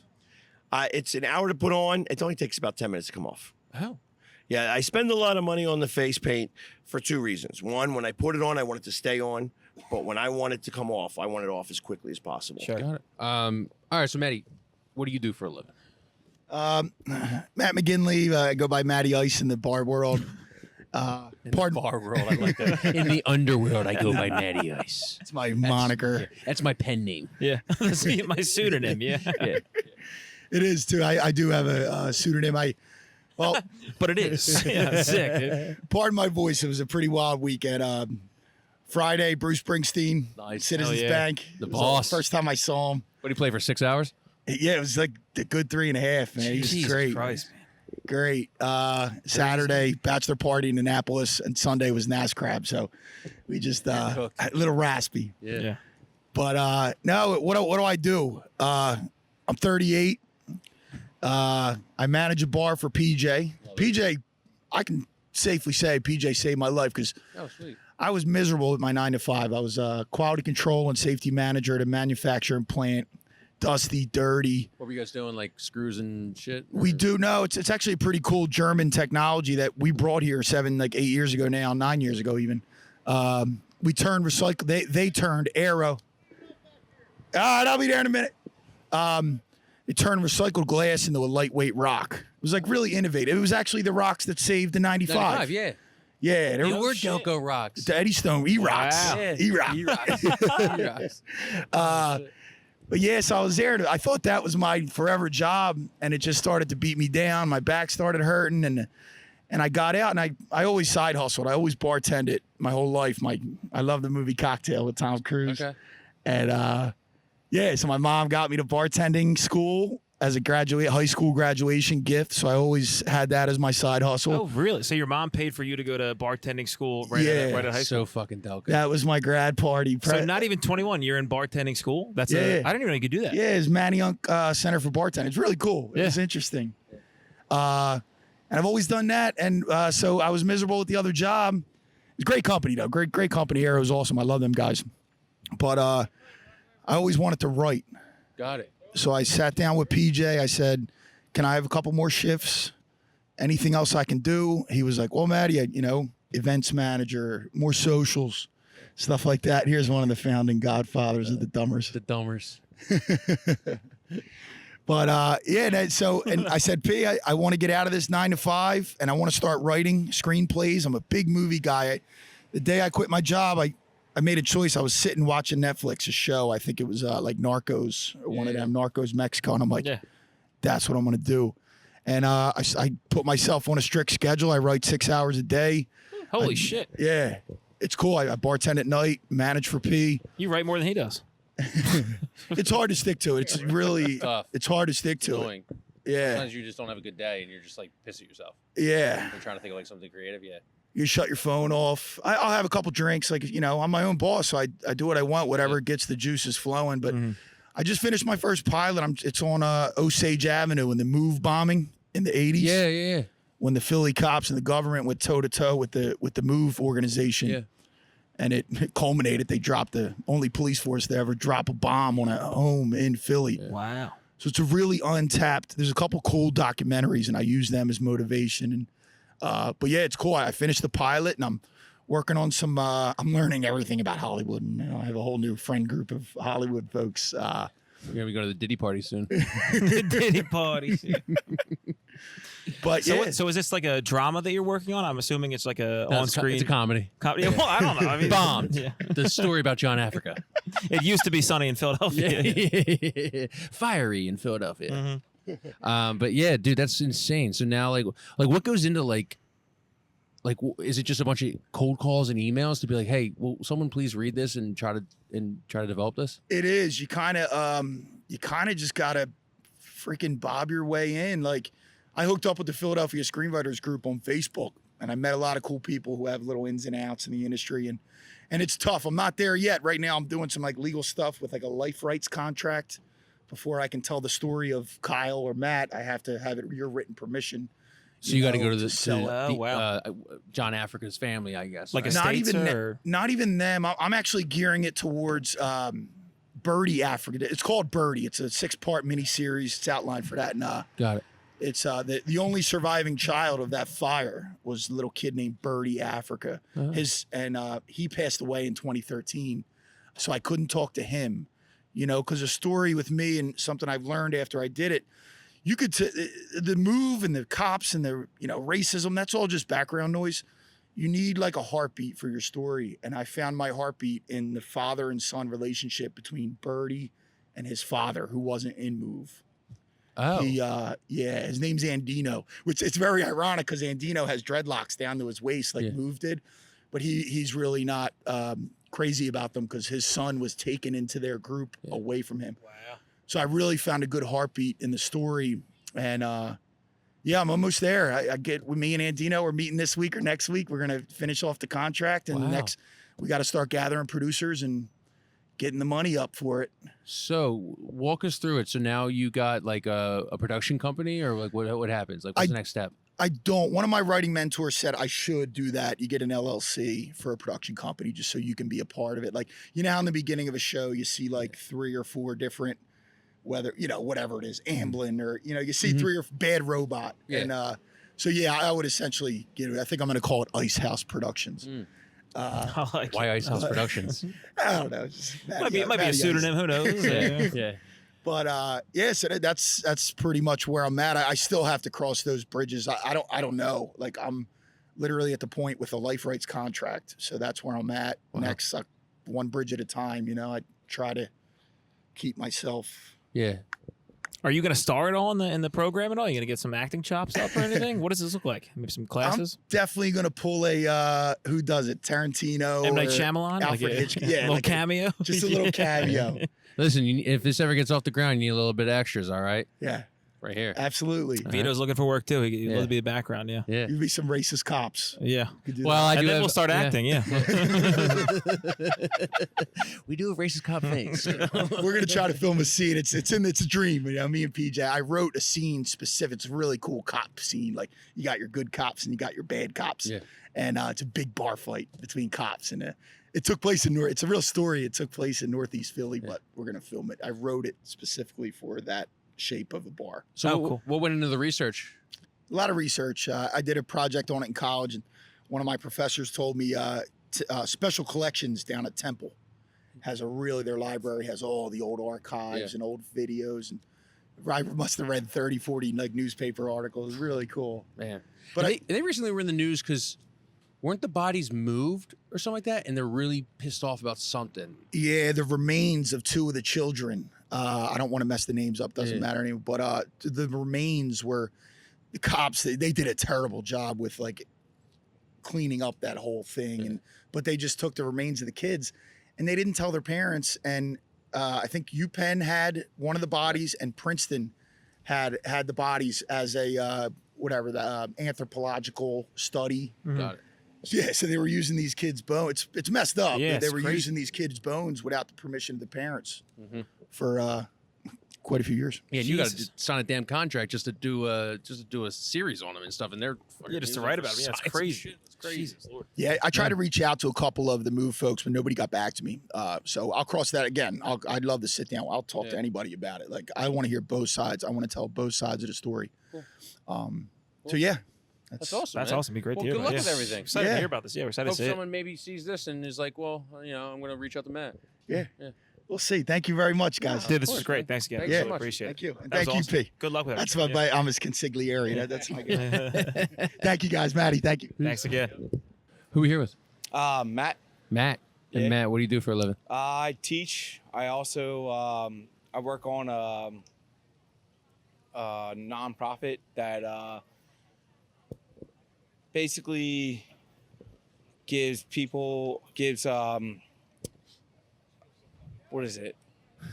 It's an hour to put on. It only takes about 10 minutes to come off. Oh. Yeah, I spend a lot of money on the face paint for 2 reasons. One, when I put it on, I want it to stay on, but when I want it to come off, I want it off as quickly as possible. Sure. Got it. All right, so Matty, what do you do for a living? Matt McGinley. I go by Matty Ice in the bar world. Pardon, Bar world, I like that. In the underworld, I go by Matty Ice. it's my moniker. That's my pen name. Yeah. That's my pseudonym, yeah. Yeah. It is too. I do have a pseudonym. But it is. Yeah, sick, dude. Pardon my voice. It was a pretty wild weekend. Friday, Bruce Springsteen, Nice. Citizens Hell yeah. Bank. The It was boss. First time I saw him. What do you play for 6 hours? Yeah, it was like a good 3.5, man. He was Jesus great. Christ, man. Great. Saturday, bachelor party in Annapolis, and Sunday was NASCRAB. So we just a little raspy. Yeah. But no, what do I do? I'm 38. I manage a bar for PJ. PJ, I can safely say PJ saved my life because Oh, sweet. I was miserable at my 9 to 5. I was quality control and safety manager at a manufacturing plant. Dusty, dirty. What were you guys doing, like screws and shit? We or- do know it's actually a pretty cool German technology that we brought here 8 years ago now, 9 years ago even. We turned recycle. They turned aero. I'll be there in a minute. It turned recycled glass into a lightweight rock. It was like really innovative. It was actually the rocks that saved the 95. 95, yeah. Yeah, they You were were Delco Rocks. the Eddie Stone E-Rocks. Wow. Yeah. E-Rock. E-Rocks. But yeah, so I was there. I thought that was my forever job, and it just started to beat me down. My back started hurting, and I got out, and I always side hustled. I always bartended my whole life. I love the movie Cocktail with Tom Cruise. Okay. And yeah, so my mom got me to bartending school as a high school graduation gift. So I always had that as my side hustle. Oh, really? So your mom paid for you to go to bartending school right at high school? So fucking Delco. That was my grad party. So not even 21, you're in bartending school? I didn't even know you could do that. Yeah, it's Manny Center for Bartending. It's really cool. It Yeah. was interesting. And I've always done that. And so I was miserable with the other job. It was great company, though. Great company. Arrow was awesome. I love them guys. But I always wanted to write. Got it. So I sat down with PJ. I said, can I have a couple more shifts? Anything else I can do? He was like, well, Matty, events manager, more socials, stuff like that. Here's one of the founding godfathers of the Dummers. The Dummers. But and I said, P, I want to get out of this 9 to 5 and I want to start writing screenplays. I'm a big movie guy. The day I quit my job, I made a choice. I was sitting watching Netflix, a show. I think it was like Narcos or one of them, Narcos Mexico. And I'm like, Yeah. that's what I'm going to do. And I put myself on a strict schedule. I write 6 hours a day. Holy shit. Yeah, it's cool. I bartend at night, manage for P. You write more than he does. It's hard to stick to it. It's really, Tough. it's hard to stick It's to annoying. it. Yeah, Sometimes you just don't have a good day and you're just like pissed at yourself. yeah. You're trying to think of like something creative. Yeah. You shut your phone off. I'll have a couple drinks. Like, you know, I'm my own boss, so I do what I want, whatever gets the juices flowing. But I just finished my first pilot. It's on Osage Avenue in the Move bombing in the 80s. Yeah. When the Philly cops and the government went toe to toe with the Move organization. Yeah. And it culminated. They dropped the only police force to ever drop a bomb on a home in Philly. Wow. So it's a really untapped. There's a couple cool documentaries, and I use them as motivation. And but yeah, it's cool. I finished the pilot, and I'm working on some. I'm learning everything about Hollywood, and you know, I have a whole new friend group of Hollywood folks. You're gonna be going to the Diddy party soon. The Diddy parties. Yeah. But So, yeah, so is this like a drama that you're working on? I'm assuming it's like a No, on-screen. It's a comedy. Yeah, well, I don't know. I mean, Bombed. Yeah. The story about John Africa. It used to be sunny in Philadelphia. Fiery in Philadelphia. Mhm. But yeah, dude, that's insane. So now, like what goes into like, is it just a bunch of cold calls and emails to be like, hey, will someone please read this and try to develop this? it is. You kind of just gotta freaking bob your way in. Like, I hooked up with the Philadelphia Screenwriters group on Facebook, and I met a lot of cool people who have little ins and outs in the industry, and it's tough. I'm not there yet. Right now, I'm doing some like legal stuff with like a life rights contract. Before I can tell the story of Kyle or Matt, I have to have your written permission. So you got to know, go to the, sell it. Oh, wow. John Africa's family, I guess. Like a right? States or? Not even them. I'm actually gearing it towards Birdie Africa. It's called Birdie. It's a 6-part miniseries. It's outlined for that. And Got it. it's the only surviving child of that fire was a little kid named Birdie Africa. He passed away in 2013. So I couldn't talk to him, you know, because a story with me and something I've learned after I did it, you could the move and the cops and the, you know, racism, that's all just background noise. You need like a heartbeat for your story. And I found my heartbeat in the father and son relationship between Birdie and his father, who wasn't in Move. Oh. His name's Andino, which it's very ironic because Andino has dreadlocks down to his waist like Move did, but he's really not crazy about them because his son was taken into their group away from him. Wow. So I really found a good heartbeat in the story, and I'm almost there. I get with me and Andino. We're meeting this week or next week. We're gonna finish off the contract, and we got to start gathering producers and getting the money up for it. So walk us through it. So now you got like a production company, or like what happens? Like what's the next step? I don't. One of my writing mentors said I should do that. You get an LLC for a production company just so you can be a part of it. Like, you know how in the beginning of a show you see like 3 or 4 different, whether, you know, whatever it is, Amblin, or, you know, you see 3 or Bad Robot. Yeah. And so, yeah, I would essentially get it. I think I'm going to call it Ice House Productions. I like Why it. Ice House Productions? I don't know. Just Might be a Matty Ice. pseudonym. Who knows? Yeah. But so that's pretty much where I'm at. I still have to cross those bridges. I don't know. Like, I'm literally at the point with a life rights contract, so that's where I'm at. Wow. Next, one bridge at a time. You know, I try to keep myself. Yeah. Are you going to star at all in the program at all? Are you going to get some acting chops up or anything? What does this look like? Maybe some classes? I'm definitely gonna pull a who does it? Tarantino. M. Night or Shyamalan? Alfred Like a Hitchcock. Yeah, little like cameo? just a little cameo. Listen, if this ever gets off the ground, you need a little bit of extras, all right? Yeah, Right here. absolutely. Vito's looking for work too. He'd Yeah. love to be the background, yeah. Yeah. You'd be some racist cops. Yeah. You could do Well, I And do then have, we'll start acting, yeah. We do a racist cop face. We're gonna try to film a scene. It's a dream. You know, me and PJ. I wrote a scene specific. It's a really cool cop scene. Like, you got your good cops and you got your bad cops. Yeah. And it's a big bar fight between cops, and it took place in It's a real story. It took place in Northeast Philly, but we're gonna film it. I wrote it specifically for that shape of a bar. So Oh, cool. what went into the research? A lot of research. I did a project on it in college, and one of my professors told me Special Collections down at Temple has their library has all the old archives and old videos, and I must have read 30, 40 like newspaper articles. Really cool. Man. But But they recently were in the news because weren't the bodies moved or something like that? And they're really pissed off about something. Yeah, the remains of 2 of the children. I don't want to mess the names up. Doesn't matter anymore. But the remains were the cops, they did a terrible job with like cleaning up that whole thing, but they just took the remains of the kids, and they didn't tell their parents. And I think UPenn had one of the bodies, and Princeton had the bodies as a the anthropological study. Got it. Yeah, so they were using these kids' bones. It's messed up. Yeah, they it's were crazy. using these kids' bones without the permission of the parents for quite a few years. Yeah, and you got Jesus. to sign a damn contract just to do a series on them and stuff, and they're just to write about it. Yeah, it's crazy. It's crazy. Jesus Lord. Yeah, I tried to reach out to a couple of the Move folks, but nobody got back to me. So I'll cross that again. I'd love to sit down. I'll talk to anybody about it. Like, I want to hear both sides. I want to tell both sides of the story. So yeah, That's awesome. That's man. awesome. Be great Well, to hear good about. luck Yeah. with everything. Excited Yeah. to hear about this. Yeah, we're excited Hope to see it. someone maybe sees this and is like, well, I'm going to reach out to Matt. yeah. We'll see. Thank you very much, guys. Dude, this course, is great. man. Thanks again. Thanks I so really much. appreciate it. Thank you. And That was thank you, awesome. P. Good luck with That's everything. my I'm his consigliere. That's my good. Thank you, guys. Maddie, thank you. Thanks again. Who are we here with? Matt, Matt. And Yeah. Matt, what do you do for a living? I teach. I also I work on a nonprofit that basically gives what is it?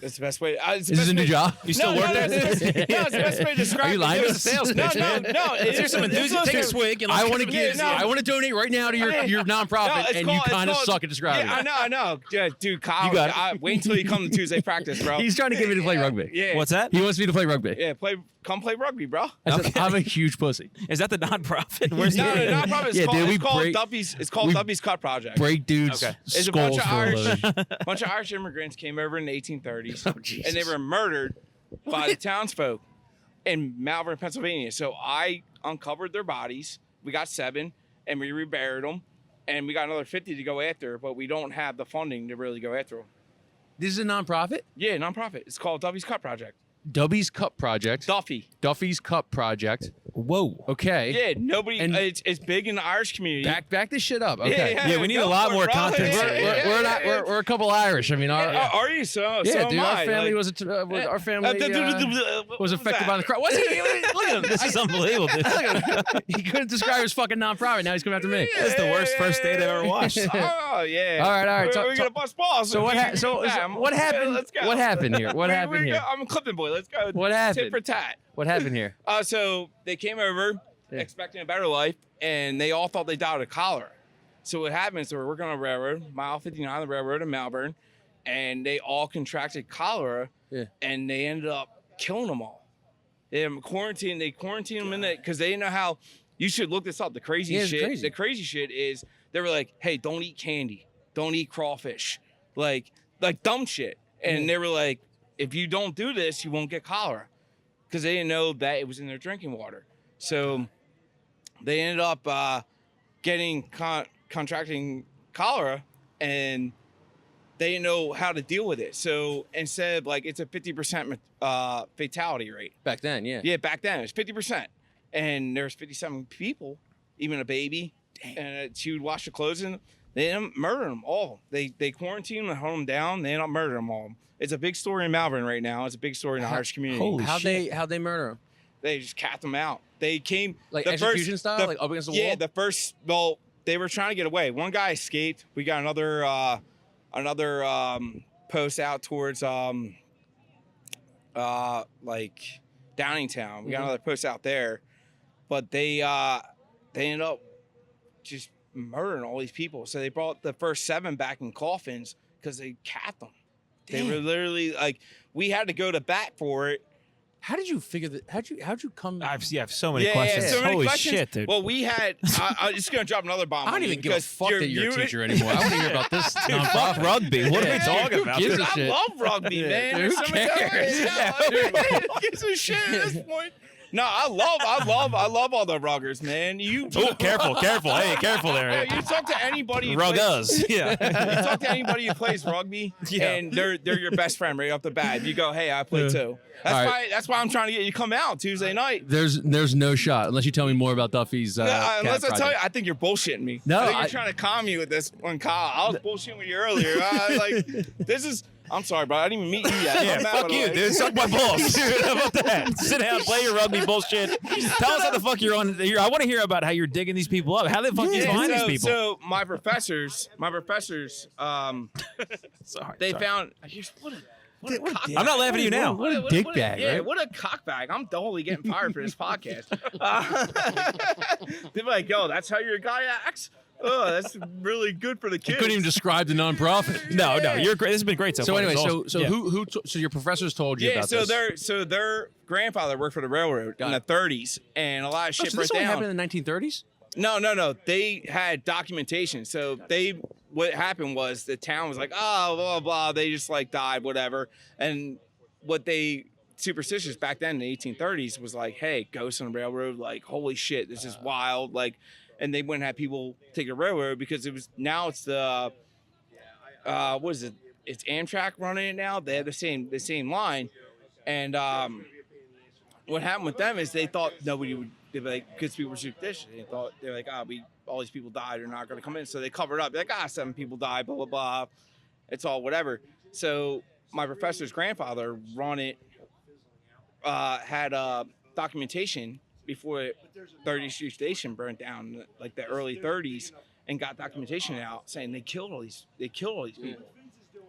That's the best way. Is this a new job? You still no, work no, there? it's the best way to describe Are you it. lying? It's It's a sales no, pitch, no, man. no. There's some enthusiasm. Take a swig. And I want to give. give. no. I want to donate right now to your nonprofit, it's and called- you it's kind of called- suck at describing Yeah, it. I know. Yeah, dude, Kyle. You got it. Wait until you come to Tuesday practice, bro. He's trying to get me to play rugby. Yeah. What's that? He wants me to play rugby. Yeah, come play rugby, bro. I said, Okay. I'm a huge pussy. Is that the nonprofit? Where's No, the no, nonprofit. Yeah, dude, we It's called break- Duffy's. It's called we Duffy's Cut Project. Break dudes. Okay. It's a bunch skulls of for a Irish, living. bunch of Irish immigrants came over in the 1830s, Jesus. and they were murdered by the townsfolk in Malvern, Pennsylvania. So I uncovered their bodies. We got 7, and we reburied them, and we got another 50 to go after, but we don't have the funding to really go after them. This is a nonprofit. Yeah, nonprofit. It's called Duffy's Cut Project. Dubby's Cup Project. Duffy's Cup Project. Whoa. Okay. Yeah, nobody. And- It's big in the Irish community. Back this shit up. Okay. Yeah, we need go a lot for it, more bro. context Yeah, here. yeah, We're yeah, not. yeah. We're a couple Irish. I mean, our, Yeah, are you? So yeah, so dude. am Our I. family Like, our family was affected by the crowd. What's he? Look at him. This is unbelievable, dude. He couldn't describe his fucking nonprofit. Now he's coming after me. That's the worst first date I've ever watched. Oh yeah. All right. We're gonna bust balls. So what? Yeah, So what happened? Let's go. What happened here? What happened here? I'm a Clifton boy. Let's go. What happened? Tit for tat. What happened here? So they came over expecting a better life, and they all thought they died of cholera. So what happened is they were working on a railroad, mile 59, the railroad in Malvern, and they all contracted cholera, and they ended up killing them all. They quarantined them in it because they didn't know how. You should look this up. The crazy Yeah, it's shit. crazy. The crazy shit is they were like, "Hey, don't eat candy, don't eat crawfish, like dumb shit." And they were like, "If you don't do this, you won't get cholera," because they didn't know that it was in their drinking water. So they ended up contracting cholera, and they didn't know how to deal with it. So instead, it's a 50% fatality rate. Back then, yeah. Yeah, back then it was 50%, and there's 57 people, even a baby. And she would wash the clothes, and they ended up murdering them all. They quarantined them and held them down. They ended up murdering them all. It's a big story in Malvern right now. It's a big story in the Irish community. Holy How'd they murder him? They just capped them out. They came Like the execution first, style, the- like up against the yeah, wall. the first. Well, they were trying to get away. One guy escaped. We got another post out towards Downingtown. We got another post out there, but they ended up just murdering all these people. So they brought the first 7 back in coffins because they capped them. They were literally we had to go to bat for it. How did you figure that? How'd you come? I have so many questions. so many Holy questions. shit, dude. Well, we had. I'm just gonna drop another bomb. I don't on even you give a because fuck that you're a teacher anymore. I want to hear about this Fuck nonprofit. rugby. What are we talking Who about? gives dude? a I shit? love rugby, man. Dude, who There's so many cares? Who gives a shit at this point? No, I love all the ruggers, man. Oh, careful. Hey, careful there. You talk to anybody. Who plays- Ruggers. Yeah. You talk to anybody who plays rugby, Yeah. and they're your best friend right off the bat. If you go, hey, I play too. That's why I'm trying to get you to come out Tuesday night. There's no shot unless you tell me more about Duffy's. Unless cat I tell you, project. I think you're bullshitting me. No, I think you're I- trying to calm me with this one, Kyle. I was bullshitting with you earlier. This is I'm sorry, bro. I didn't even meet you yet. Yeah, I'm Matt, fuck by the you, way. dude. Suck my balls. Dude, how about that? Sit down, play your rugby bullshit. Tell us how the fuck you're on. I want to hear about how you're digging these people up. How the fuck you find these people? So my professors, Sorry, they sorry. found. What a cockbag. I'm not laughing at you now. What a dick bag, Yeah, right? what a cockbag. I'm totally getting fired for this podcast. They're like, yo, that's how your guy acts? Oh, that's really good for the You kids. couldn't even describe the nonprofit. No, you're great. This has been great so So far. anyway, It's so awesome. Yeah. so your professors told you Yeah, about so this. their grandfather worked for the railroad in the 30s, and a lot of Oh, shit so burnt this only down. happened in the 1930s? No. They had documentation. So what happened was the town was like, oh, blah, blah. They just like died, whatever. And what they superstitious back then in the 1830s was like, hey, ghosts on the railroad, like, holy shit, this is wild. Like, and they wouldn't have people take the railroad because it's the, what is it? It's Amtrak running it now. They have the same line. And what happened with them is they thought nobody would, they'd be like, because people were superstitious. They're like, all these people died, they're not going to come in. So they covered up. They're like, 7 people died, blah, blah, blah. It's all whatever. So my professor's grandfather had documentation before 30th Street Station burned down in like the early 30s, and got documentation out saying they killed all these people.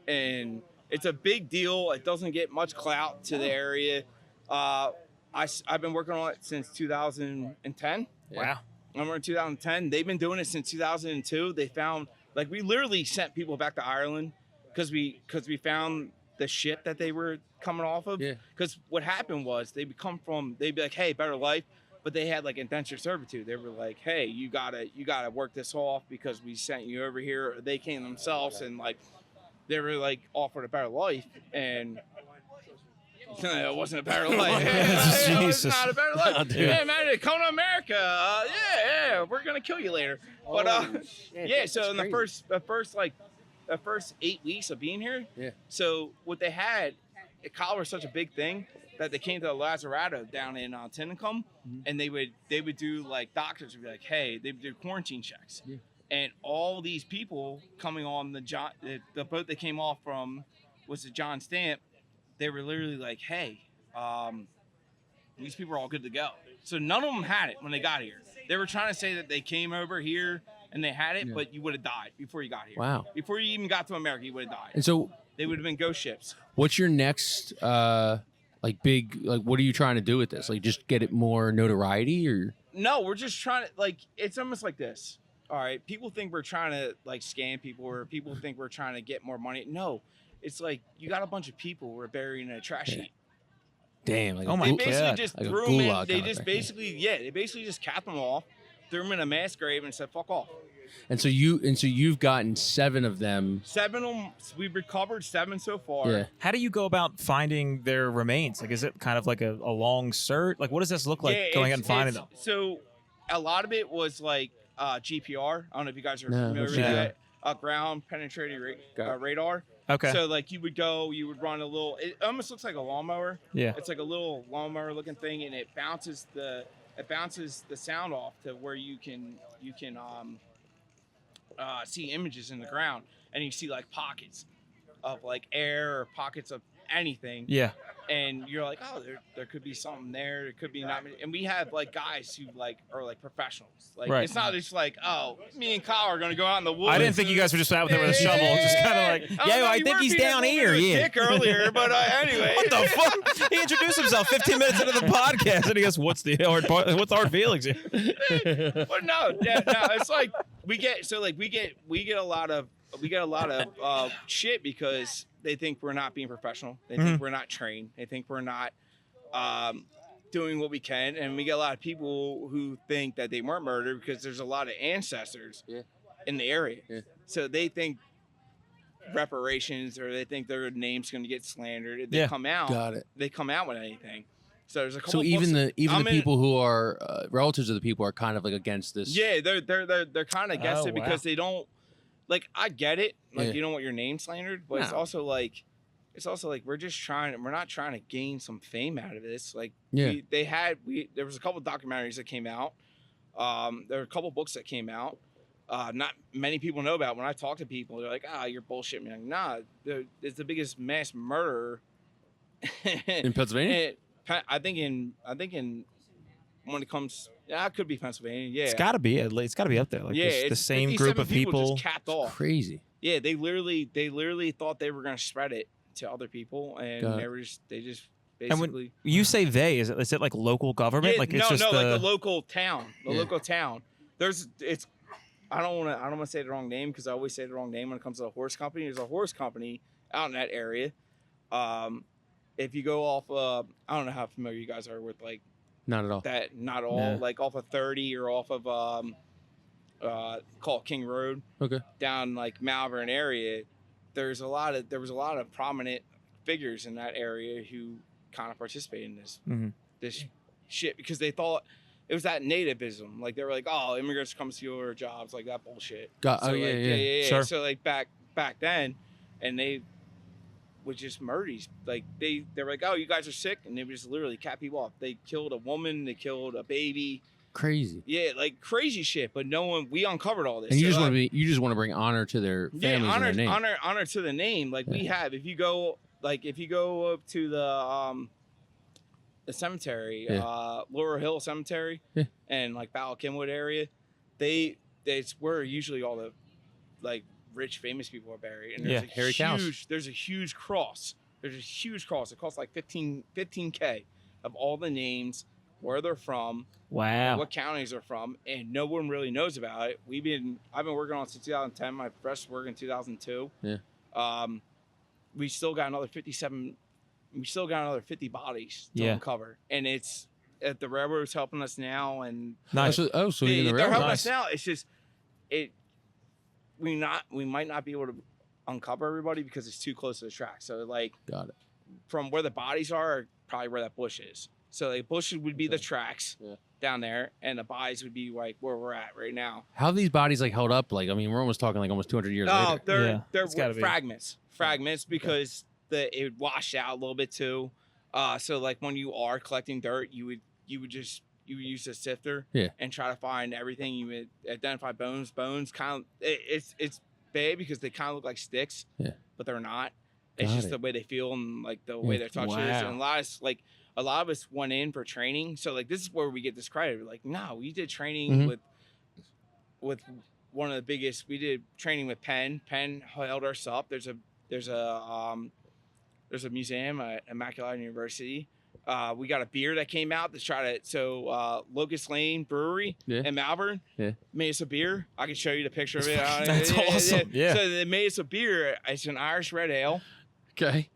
And it's a big deal. It doesn't get much clout to the area. I've been working on it since 2010. Wow. I'm in 2010. They've been doing it since 2002. They found, like, we literally sent people back to Ireland because we found the shit that they were coming off of. Yeah. Because what happened was they'd be like, hey, better life. But they had like indentured servitude. They were like, hey, you gotta work this off because we sent you over here. Or they came themselves and like they were like offered a better life, and it wasn't a better life. It was not a better life. Oh, dude. Yeah, man, come to America. Yeah, we're gonna kill you later. But yeah. So in the first 8 weeks of being here, so what they had, cholera was such a big thing that they came to the Lazaretto down in Tinicum, and they would do, like, doctors would be like, hey, they would do quarantine checks. Yeah. And all these people coming on the boat that came off from, was the John Stamp, they were literally like, hey, these people are all good to go. So none of them had it when they got here. They were trying to say that they came over here and they had it, but you would have died before you got here. Wow. Before you even got to America, you would have died. And so They would have been ghost ships. what's your next what are you trying to do with this? Like, just get it more notoriety, or? No, we're just trying to, like, it's almost like this. All right, people think we're trying to, like, scam people, or people think we're trying to get more money. No, it's like you got a bunch of people who are buried in a trash heap. Damn, like Oh my They God. basically just Like a threw them in. gulag They kind of just thing. they basically just capped them off, threw them in a mass grave, and said, fuck off. And so you've gotten 7 of them. 7 of them, we've recovered 7 so far. Yeah. How do you go about finding their remains? Like, is it kind of like a long search? Like, what does this look like going out and finding them? So a lot of it was like GPR. I don't know if you guys are No, familiar what's with GPR? that. Ground penetrating radar. Okay. So like you would run a little, it almost looks like a lawnmower. Yeah. It's like a little lawnmower looking thing, and it bounces the sound off to where you can see images in the ground, and you see like pockets of like air or pockets of anything. Yeah. And you're like, oh, there could be something there. There could be not. And we have like guys who like are like professionals. Like Right. it's not just like, oh, me and Kyle are gonna go out in the woods. I didn't think you guys were just out there with a shovel, just kind of like, no, I you think were he's being down a here. little bit of a Yeah. dick earlier, but anyway. What the fuck? He introduced himself 15 minutes into the podcast, and he goes, "What's the hard feelings here?" But no, it's like we get a lot of shit because they think we're not being professional. They think we're not trained. They think we're not doing what we can, and we get a lot of people who think that they weren't murdered because there's a lot of ancestors in the area. Yeah. So they think reparations, or they think their name's going to get slandered. They come out. Got it. They come out with anything. So there's a couple. So even books the people who are relatives of the people are kind of like against this. Yeah, they're kind of against Oh, it because they don't, like, I get it, like, Yeah. you don't want your name slandered, but it's No. also like we're not trying to gain some fame out of this. Like, Yeah. there was a couple documentaries that came out, there were a couple books that came out, not many people know about. When I talk to people, they're like, you're bullshitting me. Like, nah, it's the biggest mass murder In Pennsylvania? I think in when it comes, it could be Pennsylvania. Yeah, It's got to be. It's got to be up there. Like yeah, the it's same group 57 of people. just capped off. Crazy. Yeah, they literally thought they were gonna spread it to other people, and they just And when basically. you say they, is it like local government? Yeah, Like it's just like the local town. The Yeah. local town. I don't want to say the wrong name because I always say the wrong name when it comes to a horse company. There's a horse company out in that area. If you go off, I don't know how familiar you guys are with like Not at all. that. Not all Yeah. like off of 30 or off of called King Road. Okay. Down like Malvern area. There was a lot of prominent figures in that area who kind of participated in this shit because they thought it was that nativism. Like they were like, oh, immigrants come steal our jobs, like that bullshit. Yeah. Sure. So like back then, and they would just murder these. Like they were like, oh, you guys are sick, and they would just literally cap people off. They killed a woman, they killed a baby. Crazy. Yeah, like crazy shit. But no one, we uncovered all this. And you So, just want to bring honor to their families and their name. honor to the name. Like we have, if you go up to the cemetery, Laurel Hill Cemetery, and like Bala Kenwood area, it's where usually all the like rich famous people are buried. And there's Hairy cows. there's a huge cross. There's a huge cross. It costs like 15K of all the names, where they're from, wow. what counties they're from, and no one really knows about it. I've been working on it since 2010. My first work in 2002. Yeah. We still got another 57. We still got another 50 bodies to uncover, and it's the railroad's helping us now, and Nice. So you're in the they're helping railroad. us now. It's just we might not be able to uncover everybody because it's too close to the track. So like, Got it. from where the bodies are, probably where that bush is. So like bushes would be the tracks down there, and the bodies would be like where we're at right now. How have these bodies like held up? Like, I mean, we're almost talking like almost 200 years later. They're It's gotta be. fragments because it would wash out a little bit too. So like when you are collecting dirt, you would use a sifter and try to find everything. You would identify bones kind of it's bad because they kind of look like sticks, but they're not. It's Got just it. the way they feel and like the way their touch is. And a lot of us went in for training. So like this is where we get discredited. Like, no, we did training with one of the biggest. We did training with Penn. Penn held us up. There's a museum at Immaculate University. We got a beer that came out to try to. Locust Lane Brewery in Malvern made us a beer. I can show you the picture of it. That's awesome. Yeah. So they made us a beer. It's an Irish red ale. Okay.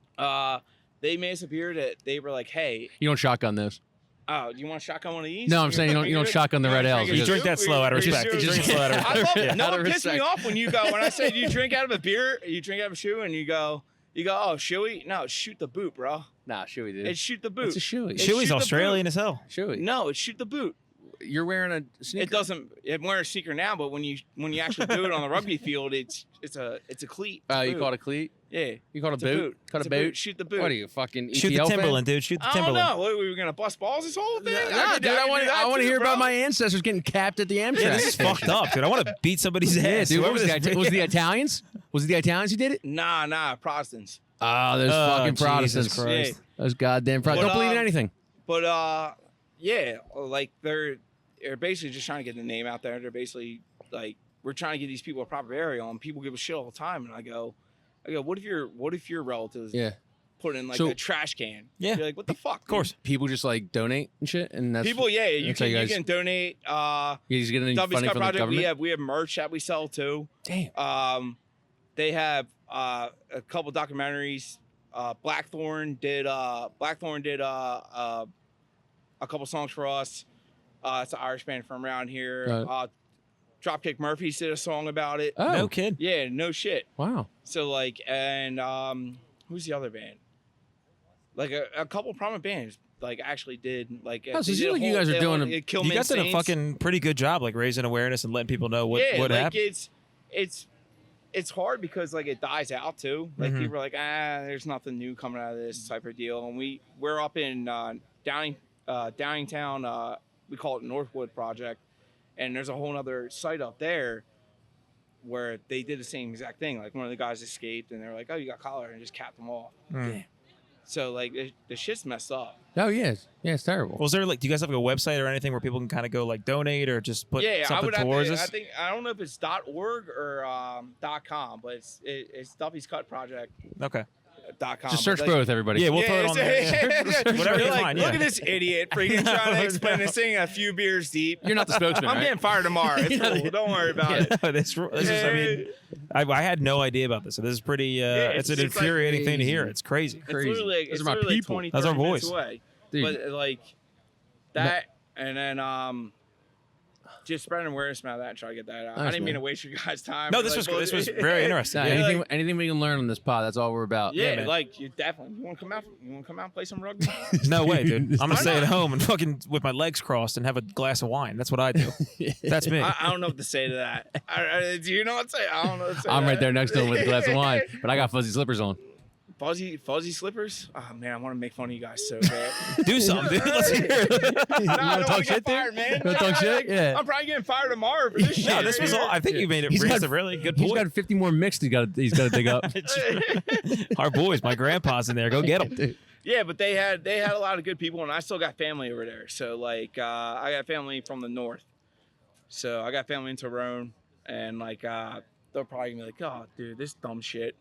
They made us a beer that they were like, hey. You don't shotgun those. Oh, do you want to shotgun one of these? No, I'm saying you don't shotgun the red ales. You drink that slow out of respect. You drink slow out of I respect. love it. No Out one of pissed me respect. off when I said you drink out of a beer, you drink out of a shoe, and you go, oh, shoey? No, shoot the boot, bro. Nah, shoey, dude. It's shoot the boot. It's a shoey. It's shoot Shoey's the Australian as hell. Shoey. No, it's shoot the boot. You're wearing a sneaker. It doesn't. I'm wearing a sneaker now, but when you actually do it on the rugby field, it's a cleat. You call it a cleat? Yeah. You call it It's a boot? Cut It's a boot? Shoot the boot. What are you, fucking Shoot the ETL fan? Timberland, dude. Shoot the I don't Timberland. know. What, we were gonna bust balls this whole thing? Nah, dude, I want to hear about my ancestors getting capped at the Amtrak. Yeah, this is station. fucked up, dude. I want to beat somebody's Yeah, ass. dude. What Whoever was this- was it the Italians? Was it the Italians who did it? Nah, Protestants. Oh, those Oh, fucking Jesus Protestants. Christ. Yeah. Those goddamn Protestants. But, Don't believe in anything. But yeah, like they're basically just trying to get the name out there. They're basically like, we're trying to give these people a proper burial, and people give a shit all the time. And I go, what if your relatives put in like So- a trash can? Yeah. You're like, what the fuck? Of course. People just like donate and shit, and that's People, yeah, you that's how can donate. You just get any Duffy's funding Cup from the Project. government. We have merch that we sell too. Damn. They have a couple documentaries. Blackthorn did a couple songs for us. It's an Irish band from around here. Dropkick Murphys did a song about it. Oh, No kid. Yeah, no shit. wow. So like, and who's the other band? Like a couple prominent bands like actually did like. Oh, so they it did seems a like you whole- guys are they doing whole- a- Kill You Men guys did a Saints. fucking pretty good job, like raising awareness and letting people know what like happened. it's hard because like it dies out too. Like Mhm. people are like, there's nothing new coming out of this type of deal. And we're up in Downingtown. We call it Northwood Project, and there's a whole other site up there where they did the same exact thing. Like one of the guys escaped, and they were like, "Oh, you got collar," and just capped them off. So like the shit's messed up. Oh yes, it's terrible. Was there like, do you guys have like a website or anything where people can kind of go like donate or just put something towards us? I don't know if it's .org or .com, but it's Duffy's Cut Project. Okay. .com. Just search both, everybody. Yeah, we'll throw it on there. Whatever you like, find. Look at this idiot freaking trying to explain this thing a few beers deep. You're not the spokesman, I'm right? getting fired tomorrow. It's cool. Don't worry about it. This is, I mean, I had no idea about this. So this is pretty. It's an it's infuriating like thing to hear. It's crazy. It's literally, Those it's are my literally people. 20, That's our 30 minutes voice. away. Dude. But like that, and then just spreading awareness about that and try to get that out. I Nice, didn't mean man. to waste your guys' time. No, or, this like, was very interesting. Nah, Yeah. anything we can learn on this pod, that's all we're about. Yeah, man. like you definitely. You want to come out? You want to come out and play some rugby? No way, dude. I'm gonna Why stay at not? home and fucking with my legs crossed and have a glass of wine. That's what I do. That's me. I don't know what to say to that. Do you know what to say? I don't know what to say. I'm to right that. there next to him with a glass of wine, but I got fuzzy slippers on. Fuzzy slippers? Oh man, I want to make fun of you guys so bad. Do something, dude. Let's hear it. No, I don't talk want to shit, get dude? fired, man. You wanna talk shit? Yeah. I'm probably getting fired tomorrow for this shit. No, this was all. I think you made it. Raised a really good He's point. got 50 more mixed he's got to dig up. Our boys, my grandpa's in there. Go get them. Yeah, but they had a lot of good people, and I still got family over there. So like, I got family from the north. So I got family in Tyrone, and like, they're probably gonna be like, "Oh, dude, this dumb shit."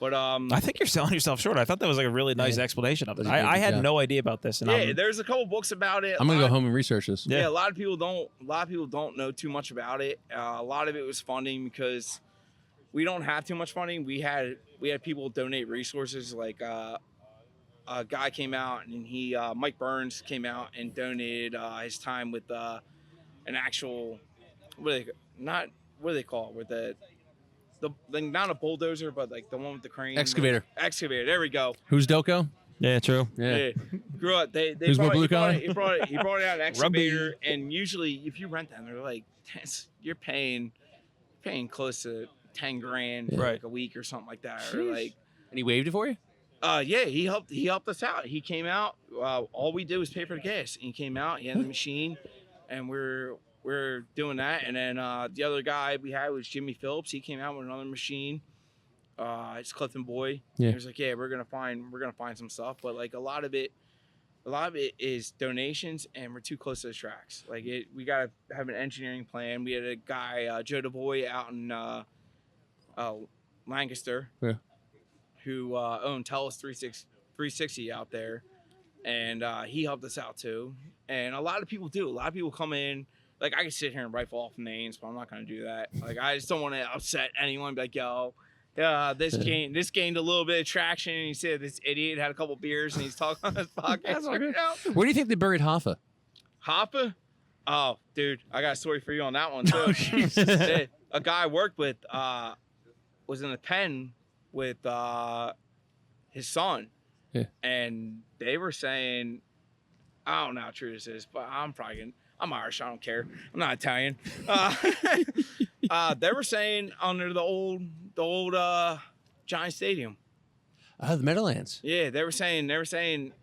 But I think you're selling yourself short. I thought that was like a really nice explanation of it. That's a good I had job. no idea about this. And yeah, there's a couple books about it. I'm going to go home and research this. Yeah, a lot of people don't know too much about it. A lot of it was funding because we don't have too much funding. We had people donate resources. Like a guy came out and he Mike Burns came out and donated his time with an actual what do they call it with the not a bulldozer but like the one with the crane Excavator. There we go. Who's Delco? Yeah, true. Yeah. Grew up. They Who's more brought, blue he, brought, collar? he brought it. He brought it out an excavator, and usually if you rent them, they're like you're paying close to 10 grand for like a week or something like that, or like. And he waved it for you? Yeah, he helped us out. He came out. All we did was pay for the gas, and he came out. He had the machine, and we're doing that. And then the other guy we had was Jimmy Phillips. He came out with another machine. It's Clifton Boy. Yeah. He was like, yeah, we're gonna find some stuff, but like a lot of it is donations, and we're too close to the tracks. Like we gotta have an engineering plan. We had a guy Joe DeVoy out in Lancaster, who owned Telus 360 out there, and he helped us out too. And a lot of people do. A lot of people come in. Like I can sit here and rifle off names, but I'm not gonna do that. Like I just don't want to upset anyone. Be like, yo, this gained a little bit of traction. And he said this idiot had a couple beers and he's talking on his podcast. That's all good. Now. Where do you think they buried Hoffa? Hoffa? Oh, dude, I got a story for you on that one too. A guy I worked with was in the pen with his son, and they were saying, I don't know how true this is, but I'm Irish. I don't care. I'm not Italian. They were saying under the old Giant Stadium. Oh, the Meadowlands. Yeah, they were saying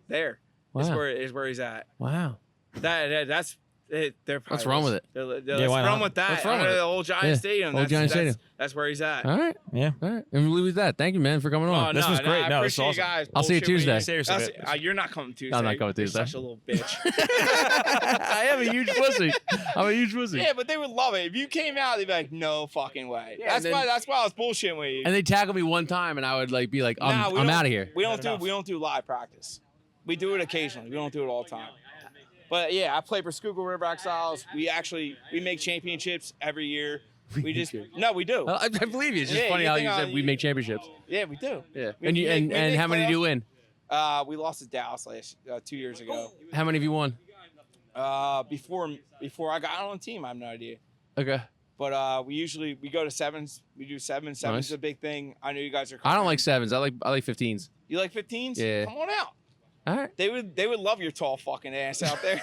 there. Wow. Is where he's at. Wow. That's it. What's wrong with it? Let's run with that. What's wrong with Under it? the old Giant Stadium. Old Giant Stadium. That's where he's at. All right. Yeah. All right. And we'll leave it at that. Thank you, man, for coming on. This was great. I No, this is appreciate you awesome. guys. I'll see you bullshit with Tuesday. me. Seriously. You're not coming Tuesday. I'm not coming Tuesday. You're such a little bitch. I am a huge pussy. I'm a huge pussy. Yeah, but they would love it. If you came out, they'd be like, no fucking way. Yeah, That's why I was bullshitting with you. And they tackled me one time, and I would be like, Nah, we I'm don't- out of here. We don't do live practice. We do it occasionally. We don't do it all the time. But yeah, I play for Schuylkill River Exiles. We make championships every year. We do. I believe you. It's just Yeah, funny you how think you I- said we make championships. Yeah, we do. Yeah. We And you make- we and make how many do you win? We lost to Dallas 2 years ago. How many have you won? Before I got on the team, I have no idea. Okay. But we go to sevens. We do sevens. Sevens Nice. is a big thing. I know you guys are. I don't like sevens. I like 15s. You like 15s? Yeah. Come on out. All right. They would love your tall fucking ass out there.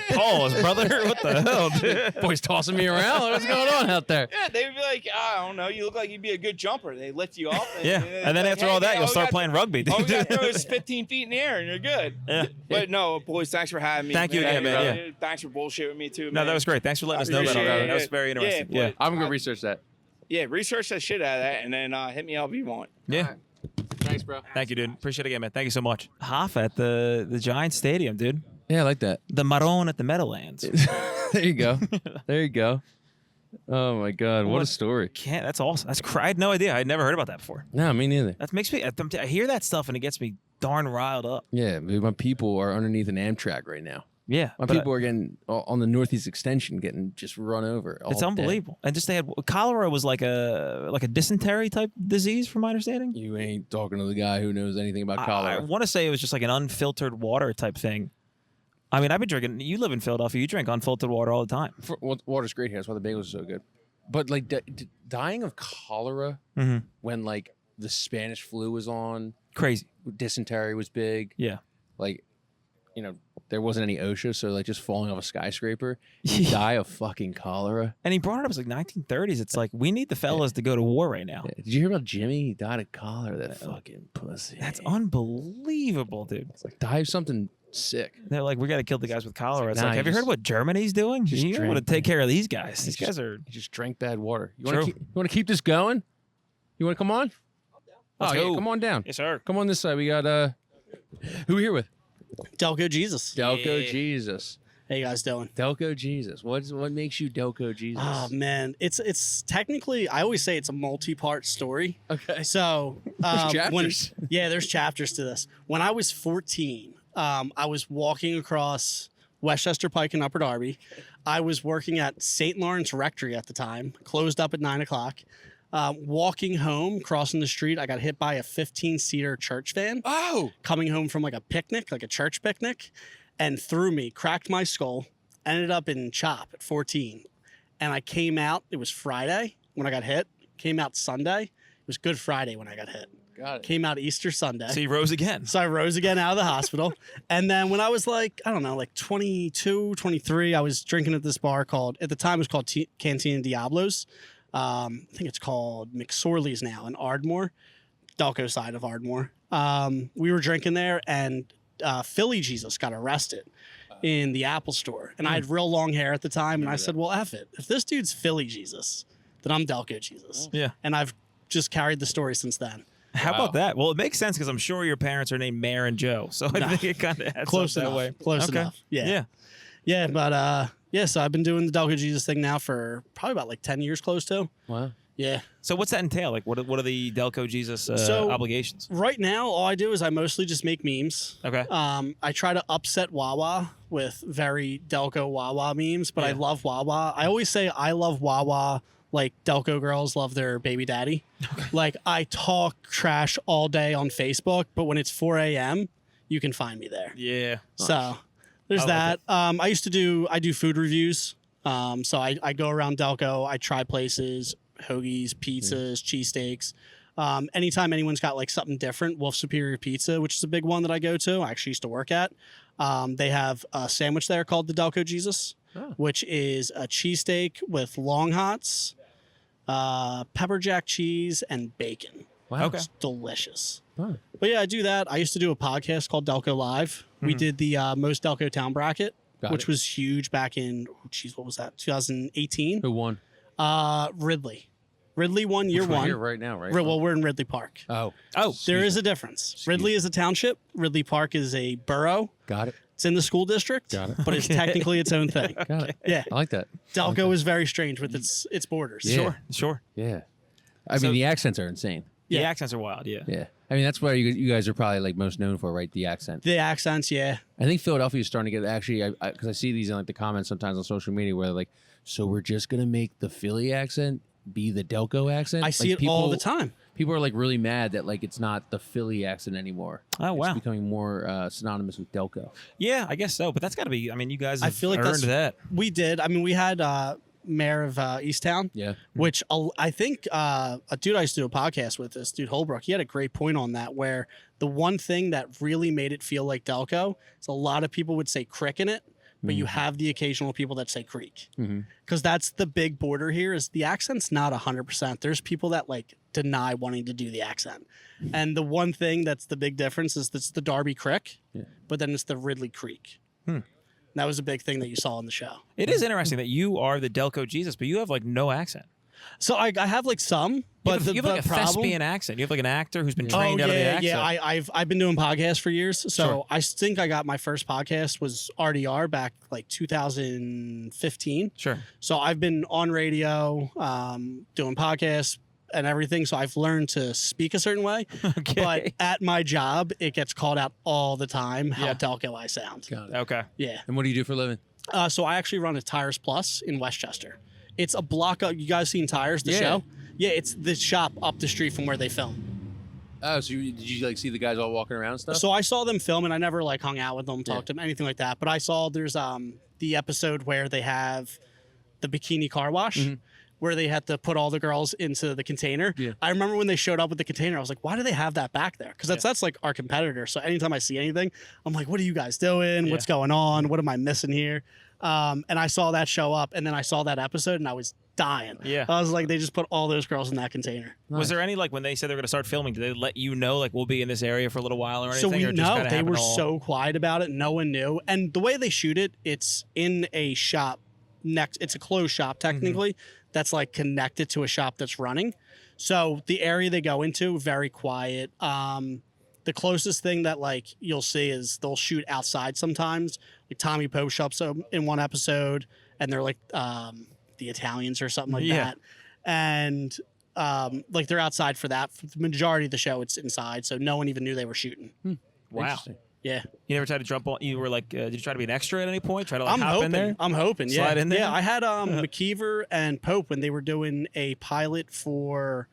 Pause, brother. What the hell, dude? Boys tossing me around. What's going on out there? Yeah, they would be like, I don't know, you look like you'd be a good jumper. They lift you up. Yeah. And then after all that, you'll start playing rugby. All you dude. got to do is 15 feet in the air, and you're good. Yeah. But no, boys, thanks for having me. Thank you again, man, Yeah. Thanks for bullshit with me too. No, man. that was great. Thanks for letting us know that Appreciate already. it. That was very interesting. Yeah, Yeah. I'm gonna research that. Yeah, research that shit out of that, and then hit me up if you want. Yeah. Thanks, bro. Thank you, dude. Appreciate it again, man. Thank you so much. Hoff at the Giants Stadium, dude. Yeah, I like that. The Marron at the Meadowlands. There you go. There you go. Oh my God, what a story! That's awesome. I had no idea. I had never heard about that before. No, me neither. That makes me. I hear that stuff and it gets me darn riled up. Yeah, my people are underneath an Amtrak right now. Yeah, My people are getting on the Northeast Extension, getting just run over. It's unbelievable. And just they had cholera was like a dysentery type disease, from my understanding. You ain't talking to the guy who knows anything about I cholera. want to say it was just like an unfiltered water type thing. I mean, I've been drinking. You live in Philadelphia. You drink unfiltered water all the time. Water's great here. That's why the bagels are so good. But like dying of cholera when like the Spanish flu was on, Crazy. dysentery was big. Yeah. Like, there wasn't any OSHA, so like just falling off a skyscraper, you die of fucking cholera. And he brought it up as like 1930s. It's like we need the fellas to go to war right now. Yeah. Did you hear about Jimmy? He died of cholera. That fucking pussy. That's unbelievable, dude. It's like die of something sick. They're like, we got to kill the guys with cholera. It's Nah, like, have you heard what Germany's doing? You drink. want to take care of these guys. These guys are. He just drank bad water. You True. want to keep this going? You want to come on? Let's Yeah, go. come on down. Yes, sir. Come on this side. We got who we here with? Delco Jesus. Delco Jesus. How you guys doing? Delco Jesus. What makes you Delco Jesus? Oh man, it's technically, I always say it's a multi-part story. Okay. So There's chapters. there's chapters to this. When I was 14, I was walking across Westchester Pike in Upper Darby. I was working at St. Lawrence Rectory at the time, closed up at 9 o'clock. Walking home, crossing the street, I got hit by a 15-seater church van. Oh. Coming home from like a picnic, like a church picnic, and threw me, cracked my skull, ended up in CHOP at 14. And I came out, it was Friday when I got hit, came out Sunday. It was Good Friday when I got hit. Got it. Came out Easter Sunday. So he rose again. So I rose again out of the hospital. And then when I was like, I don't know, like 22, 23, I was drinking at this bar called, at the time it was called Cantina Diablos. I think it's called McSorley's now in Ardmore, Delco side of Ardmore. We were drinking there, and Philly Jesus got arrested in the Apple store. And I had real long hair at the time, and I said, well, F it. If this dude's Philly Jesus, then I'm Delco Jesus. Yeah. And I've just carried the story since then. How about that? Well, it makes sense because I'm sure your parents are named Mare and Joe. So I think it kind of adds Close up enough. that way. Close Okay. enough. Yeah. Yeah. Yeah, but so I've been doing the Delco Jesus thing now for probably about like 10 years close to. Wow. Yeah. So what's that entail? Like, what are the Delco Jesus So- obligations? Right now, all I do is I mostly just make memes. Okay. I try to upset Wawa with very Delco Wawa memes, but I Yeah. love Wawa. I always say I love Wawa like Delco girls love their baby daddy. Like, I talk trash all day on Facebook, but when it's 4 a.m., you can find me there. Yeah. So there's I like that. I do food reviews. So I go around Delco. I try places, hoagies, pizzas, cheesesteaks. Anytime anyone's got like something different, Wolf Superior Pizza, which is a big one that I go to, I actually used to work at. They have a sandwich there called the Delco Jesus, which is a cheesesteak with long hots, pepper jack cheese, and bacon. Wow. Okay. It's delicious. Huh. But yeah, I do that. I used to do a podcast called Delco Live. We did the most Delco Town bracket, Got which it. was huge back in, what was that, 2018? Who won? Ridley. Ridley won year We're one. here right now, right? Well, we're in Ridley Park. Oh. Oh, There is a difference. Ridley is a township. Ridley Park is a borough. Got it. It's in the school district, Got it. but it's technically its own thing. Got it. Yeah. I like that. Delco is very strange with its borders. Yeah. sure. Yeah. I So- mean, the accents are insane. The Yeah. accents are wild. Yeah. Yeah. I mean, that's what you guys are probably like most known for, right? The accent. The accents, yeah. I think Philadelphia is starting to get actually, because I see these in like the comments sometimes on social media where they're like, so we're just gonna make the Philly accent be the Delco accent. I see Like, it all the time. People are like really mad that like it's not the Philly accent anymore. Oh, wow. It's becoming more synonymous with Delco. Yeah, I guess so. But that's got to be. I mean, you guys have I feel like earned that's that. We did. I mean, we had Mayor of Easttown, Yeah. which I think a dude I used to do a podcast with, this dude Holbrook, he had a great point on that, where the one thing that really made it feel like Delco is a lot of people would say crick in it, but you have the occasional people that say creek. Because that's the big border here, is the accent's not 100%. There's people that like deny wanting to do the accent. And the one thing that's the big difference is that's the Darby Crick, but then it's the Ridley Creek. That was a big thing that you saw on the show. It is interesting that you are the Delco Jesus, but you have like no accent. So I have like some, but you have like a problem, thespian accent. You have like an actor who's been trained out of the accent. Yeah. I've been doing podcasts for years, so Sure. I think I got my first podcast was RDR back like 2015. Sure. So I've been on radio, doing podcasts and everything. So I've learned to speak a certain way. Okay. But at my job, it gets called out all the time how Yeah. Delco I sound. Got it. Okay. Yeah. And what do you do for a living? So I actually run a Tires Plus in Westchester. It's a block up. You guys seen Tires, the Yeah. show? Yeah, it's the shop up the street from where they film. Oh, so did you like see the guys all walking around and stuff? So I saw them film, and I never like hung out with them, talked to them, anything like that. But I saw there's the episode where they have the bikini car wash, where they had to put all the girls into the container. Yeah. I remember when they showed up with the container, I was like, why do they have that back there? Because that's like our competitor. So anytime I see anything, I'm like, what are you guys doing? What's going on? What am I missing here? And I saw that show up, and then I saw that episode, and I was dying. Yeah. I was like, they just put all those girls in that container. Was there any like when they said they're going to start filming? Did they let you know like we'll be in this area for a little while or anything? So we or just know kinda they happened were all- so quiet about it. No one knew. And the way they shoot it, it's in a shop next. It's a closed shop technically. That's like connected to a shop that's running. So the area they go into, very quiet. The closest thing that like you'll see is they'll shoot outside sometimes. Like Tommy Poe shows up in one episode, and they're like the Italians or something like that. And like they're outside for that. For the majority of the show, it's inside, so no one even knew they were shooting. Wow. Interesting. Yeah, You never tried to jump on. You were like, did you try to be an extra at any point? Try to like I'm hop hoping. in there. I'm hoping. Yeah, Slide in there? yeah. I had McKeever and Pope when they were doing a pilot for.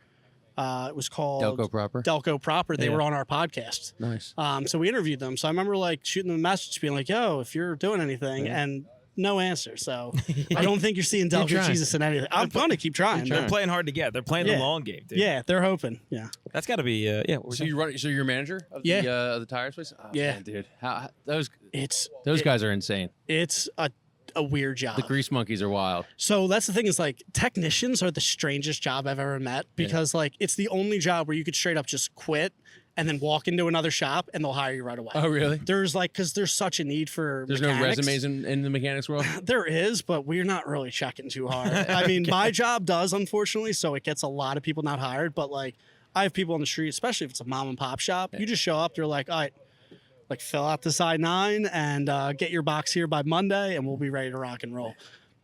It was called Delco proper. Delco Proper. They Yeah. were on our podcast. Nice. So we interviewed them. So I remember like shooting them a message, being like, "Yo, if you're doing anything," and no answer. So I don't think you're seeing Delco trying. Jesus in anything. I'm gonna keep trying. They're man. playing hard to get. They're playing Yeah. the long game, dude. Yeah, they're hoping. Yeah. That's got to be. Yeah. What was So you run. So you're a manager of Yeah. the tires place. Oh, Yeah. man, dude. How those It's guys are insane. it's a weird job. The grease monkeys are wild. So that's the thing is like technicians are the strangest job I've ever met because like it's the only job where you could straight up just quit and then walk into another shop and they'll hire you right away. Oh, really? There's like because there's such a need for There's mechanics. no resumes in the mechanics world. There is, but we're not really checking too hard. I mean, my job does, unfortunately, so it gets a lot of people not hired. But like, I have people on the street, especially if it's a mom and pop shop. You just show up, they're like, all right, like fill out the I-9 and get your box here by Monday, and we'll be ready to rock and roll.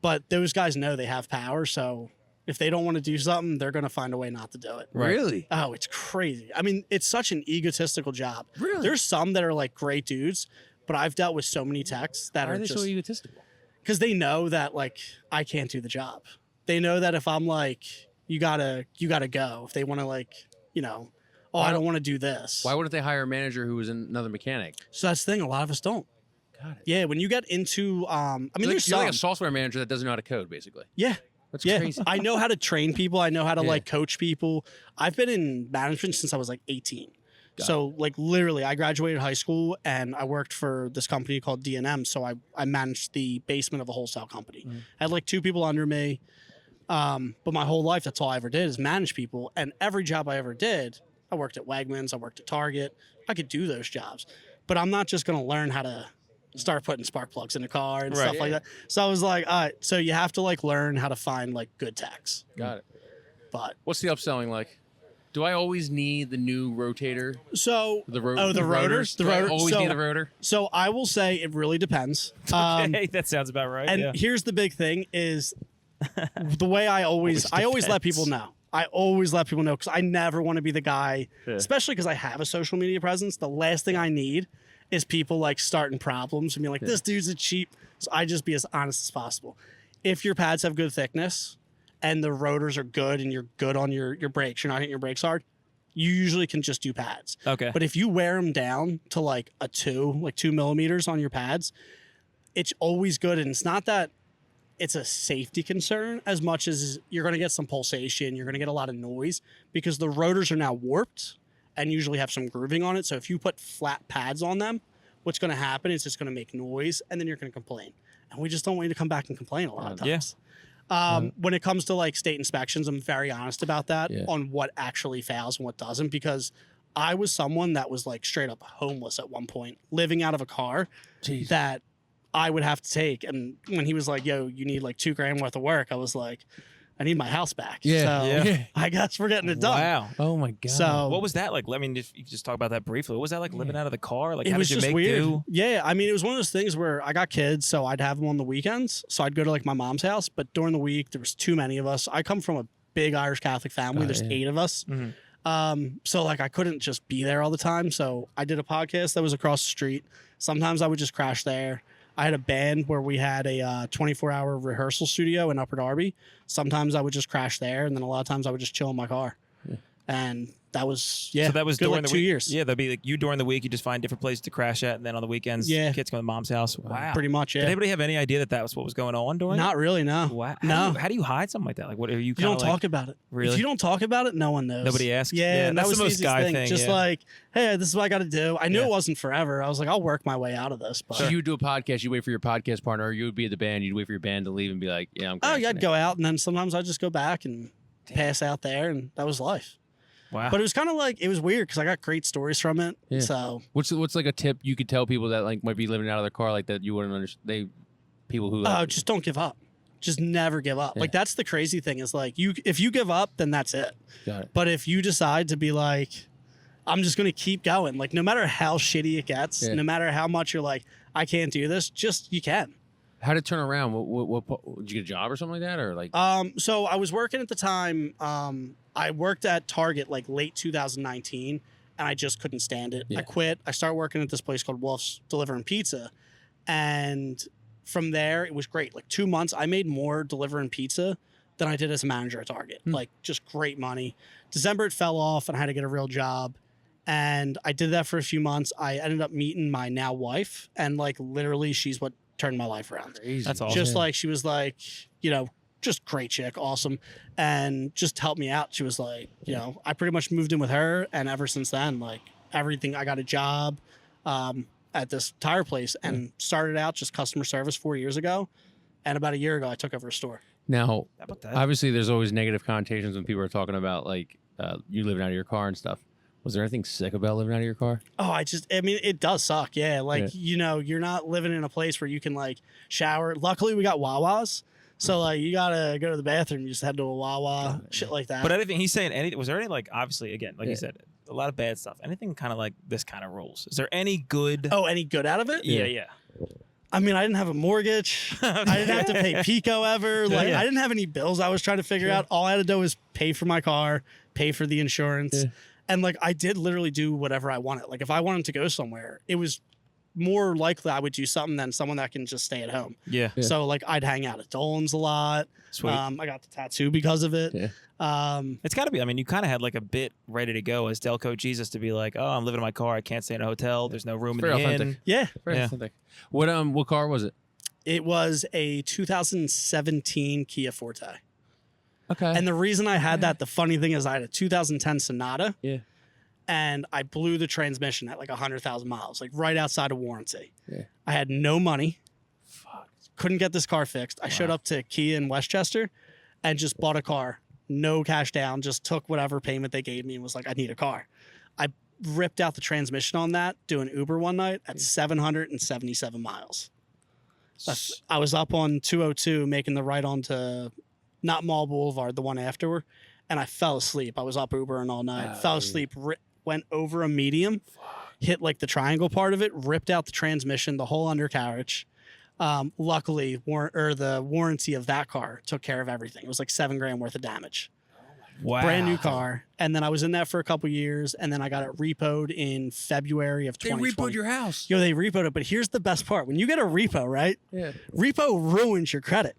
But those guys know they have power, so if they don't want to do something, they're going to find a way not to do it. Really? Oh, it's crazy. I mean, it's such an egotistical job. Really? There's some that are like great dudes, but I've dealt with so many techs that Why are are they just so egotistical? because they know that like I can't do the job. They know that if I'm like, you gotta go. If they want to like, I don't want to do this. Why wouldn't they hire a manager who was another mechanic? So that's the thing. A lot of us don't. Got it. Yeah, when you get into, I mean, You're there's like some. a software manager that doesn't know how to code, basically. Yeah. That's Yeah, crazy. I know how to train people. I know how to Yeah. like coach people. I've been in management since I was like 18. So like literally, I graduated high school and I worked for this company called D&M. So I managed the basement of a wholesale company. I had like 2 people under me. But my whole life, that's all I ever did is manage people. And every job I ever did, I worked at Wegmans, I worked at Target. I could do those jobs, but I'm not just going to learn how to start putting spark plugs in a car and stuff like that. So I was like, all right, so you have to like learn how to find like good techs. Got it. But What's the upselling like? Do I always need the new rotator? so The the rotors, Do I always so, need the rotor? So I will say it really depends. Okay, that sounds about right. And yeah. here's the big thing is the way I always let depends. people know. I always let people know because I never want to be the guy, especially because I have a social media presence. The last thing I need is people like starting problems and be like, this dude's a cheap. So I just be as honest as possible. If your pads have good thickness and the rotors are good and you're good on your brakes, you're not hitting your brakes hard, you usually can just do pads. Okay. But if you wear them down to like 2 millimeters on your pads, it's always good. And it's not that it's a safety concern as much as you're going to get some pulsation. You're going to get a lot of noise because the rotors are now warped and usually have some grooving on it. So if you put flat pads on them, what's going to happen is it's going to make noise and then you're going to complain. And we just don't want you to come back and complain a lot of times. When it comes to like state inspections, I'm very honest about that on what actually fails and what doesn't, because I was someone that was like straight up homeless at one point, living out of a car that I would have to take. And when he was like, yo, you need like $2,000 worth of work, I was like, I need my house back. Yeah. So Yeah. I guess we're getting it done. Wow. Oh my god. So What was that like? I mean, if you could just talk about that briefly. What was that like living out of the car? Like, it how was did you just make weird. do? Yeah, I mean, it was one of those things where I got kids, so I'd have them on the weekends. So I'd go to like my mom's house, but during the week there was too many of us. I come from a big Irish Catholic family. There's 8 of us. So like I couldn't just be there all the time. So I did a podcast that was across the street. Sometimes I would just crash there. I had a band where we had a 24-hour rehearsal studio in Upper Darby. Sometimes I would just crash there, and then a lot of times I would just chill in my car. And that was So that was good, during like the 2 week. years. Yeah, that'd be like you during the week. You just find different places to crash at, and then on the weekends, Yeah. kids go to mom's house. Wow. Pretty much. Did Yeah. anybody have any idea that that was what was going on during? Not really. No. Wow. No. How do you hide something like that? Like, what are you? You kinda don't like, talk about it. Really? If you don't talk about it, no one knows. Nobody asks? Yeah, Yeah, and that's that was the most easiest guy thing. thing, Just yeah. like, hey, this is what I got to do. I knew Yeah. it wasn't forever. I was like, I'll work my way out of this. But So you would do a podcast, you wait for your podcast partner, or you would be at the band, you'd wait for your band to leave and be like, yeah, I'm oh crashing yeah, I'd it. go out, and then sometimes I'd just go back and pass out there, and that was life. Wow. But it was kind of like, it was weird because I got great stories from it. Yeah. So What's like a tip you could tell people that like might be living out of their car like that you wouldn't understand? People who like, just don't give up. Just never give up. Yeah. Like that's the crazy thing is like if you give up, then that's it. got it. But if you decide to be like, I'm just gonna keep going, like no matter how shitty it gets, Yeah. no matter how much you're like, I can't do this, just you can. How did it turn around? What did you get a job or something like that, or like? So I was working at the time. I worked at Target like late 2019, and I just couldn't stand it. Yeah. I quit. I started working at this place called Wolf's delivering pizza, and from there it was great. Like 2 months, I made more delivering pizza than I did as a manager at Target. Like just great money. December it fell off, and I had to get a real job. And I did that for a few months. I ended up meeting my now wife, and like literally, she's what turned my life around. Crazy. That's awesome. Just like she was like, you know, just great chick, awesome, and just helped me out. She was like, you know, I pretty much moved in with her, and ever since then, like everything, I got a job at this tire place and started out just customer service 4 years ago, and about a year ago, I took over a store. Now, How about that? obviously, there's always negative connotations when people are talking about like you living out of your car and stuff. Was there anything sick about living out of your car? Oh, I mean, it does suck. Yeah. Like, Yeah. you know, you're not living in a place where you can like shower. Luckily, we got Wawas. So, like, you got to go to the bathroom. You just head to a Wawa, shit like that. But anything he's saying, any was there any like obviously again like Yeah. you said a lot of bad stuff. Anything kind of like this kind of rules. Is there any good? oh, any good out of it? yeah. I mean, I didn't have a mortgage. I didn't have to pay Pico ever. Like, Yeah. I didn't have any bills I was trying to figure out. All I had to do was pay for my car, pay for the insurance. Yeah. And, like, I did literally do whatever I wanted. Like, if I wanted to go somewhere, it was more likely I would do something than someone that can just stay at home. Yeah. Yeah. So, like, I'd hang out at Dolan's a lot. Sweet. I got the tattoo because of it. Yeah. It's got to be. I mean, you kind of had like a bit ready to go as Delco Jesus to be like, oh, I'm living in my car. I can't stay in a hotel. There's no room in Very the authentic. inn. Yeah. Very Yeah. authentic. What car was it? It was a 2017 Kia Forte. Okay. And the reason I had that, the funny thing is I had a 2010 Sonata. yeah. And I blew the transmission at like 100,000 miles, like right outside of warranty. Yeah. I had no money. Couldn't get this car fixed. I showed up to Kia in Westchester and just bought a car. No cash down, just took whatever payment they gave me and was like, I need a car. I ripped out the transmission on that doing Uber one night at 777 miles. I was up on 202 making the right onto not Mall Boulevard, the one afterward, and I fell asleep. I was up Ubering all night. Fell asleep, went over a medium, hit like the triangle part of it, ripped out the transmission, the whole undercarriage. Luckily, the warranty of that car took care of everything. It was like $7,000 worth of damage. Wow. Brand new car. And then I was in that for a couple years, and then I got it repoed in February of 2020. house. Yo, they repoed it, but here's the best part. When you get a repo, right? Yeah. Repo ruins your credit.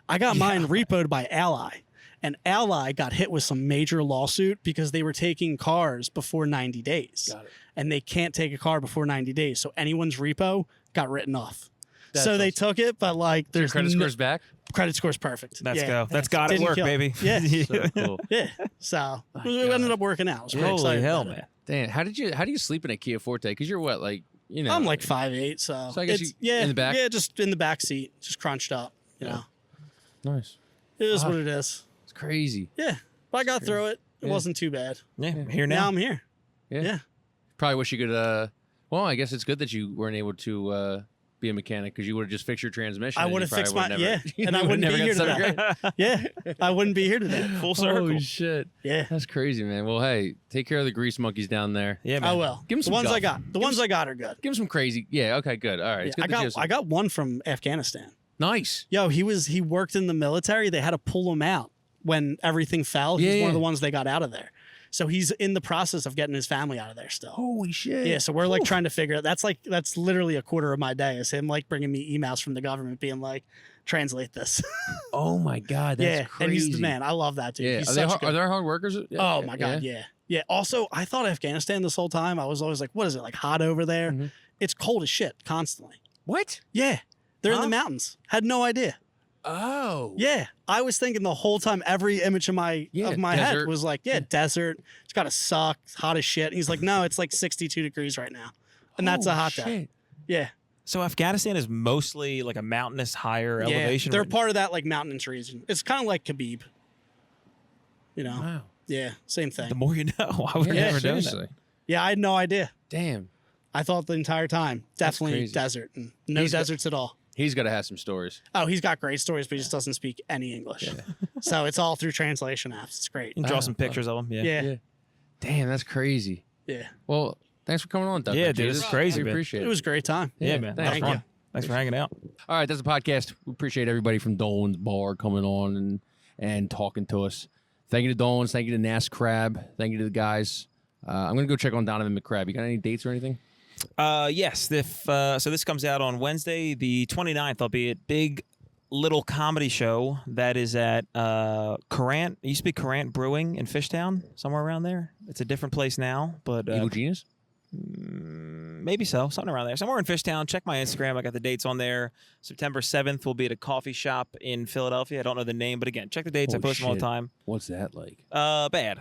I got mine repoed by Ally, and Ally got hit with some major lawsuit because they were taking cars before 90 days. Got it. And they can't take a car before 90 days. So anyone's repo got written off. That's so they awesome. took it, but like Your there's credit score's back. credit score's perfect. Let's Yeah. go. That's got to Didn't work, kill it. baby. Yeah. So cool. Yeah. So it ended up working out. I was really Holy excited hell, about it. man. Dan, how do you sleep in a Kia Forte? Because you're what, like, you know? I'm like 5'8", so So I guess it's, you- in the back? Yeah, just in the back seat, just crunched up. You know, nice. it is what it is. It's crazy. Yeah, but I got through it. It Yeah. wasn't too bad. Yeah. I'm here Now now. I'm here. Yeah. Yeah. Probably wish you could. Well, I guess it's good that you weren't able to be a mechanic because you would have just fixed your transmission. I and would you have fixed probably my would've never- and I you wouldn't would've be here never got today. Yeah, I wouldn't be here today. Full circle. Holy shit. Yeah, That's crazy, man. Well, hey, take care of the grease monkeys down there. Yeah, man. I will. Give 'em the some ones I guff. got. The ones I got are good. Give him some crazy. Yeah, okay, good. All right. It's Yeah, good I got one from Afghanistan. Nice. Yo, he worked in the military. They had to pull him out when everything fell. He's Yeah, one of yeah. the ones they got out of there. So he's in the process of getting his family out of there still. Holy shit. Yeah, so we're like trying to figure out. That's literally a quarter of my day is him like bringing me emails from the government being like, translate this. Oh my God. That's yeah, crazy. and he's the man. I love that dude. Yeah. He's Are they, such a hard, good. are there hard workers? Yeah. Oh my God, yeah. Also, I thought Afghanistan this whole time. I was always like, what is it like hot over there? Mhm. It's cold as shit constantly. What? Yeah, they're in Huh? the mountains. Had no idea. Oh. Yeah, I was thinking the whole time. Every image of my head desert. was like, desert. It's gotta suck. It's hot as shit. And he's like, no, it's like 62 degrees right now, and that's a Holy hot day. shit. Yeah, So Afghanistan is mostly like a mountainous, higher yeah. elevation. They're part of that like mountainous region. It's kind of like Khabib. You know. Wow. Yeah, same thing. The more you know. I would Yeah, never done seriously. Yeah, I had no idea. Damn. I thought the entire time, definitely crazy. desert, and no He's got- deserts at all. He's got to have some stories. Oh, he's got great stories, but he just doesn't speak any English. So it's all through translation apps. It's great. You can draw Wow. some pictures of them. Yeah. Yeah, Yeah. Damn, that's crazy. yeah. Well, thanks for coming on, Duffy. Yeah, dude, it's Jesus. crazy, We man. appreciate It it. was a great time. Yeah, man. That was Thank fun. you. Thanks for hanging out. All right, that's the podcast. We appreciate everybody from Dolan's Bar coming on and talking to us. Thank you to Dolan's. Thank you to Nas Crab. Thank you to the guys. I'm going to go check on Donovan McCrabb. You got any dates or anything? Yes. So this comes out on Wednesday, the 29th. I'll be at Big Little Comedy Show that is at Courant. It used to be Courant Brewing in Fishtown, somewhere around there. It's a different place now, but Evil Genius? maybe so, something around there. Somewhere in Fishtown. Check my Instagram. I got the dates on there. September 7th, we'll be at a coffee shop in Philadelphia. I don't know the name, but again, check the dates. I Holy post them all the shit. time. What's that like? Bad.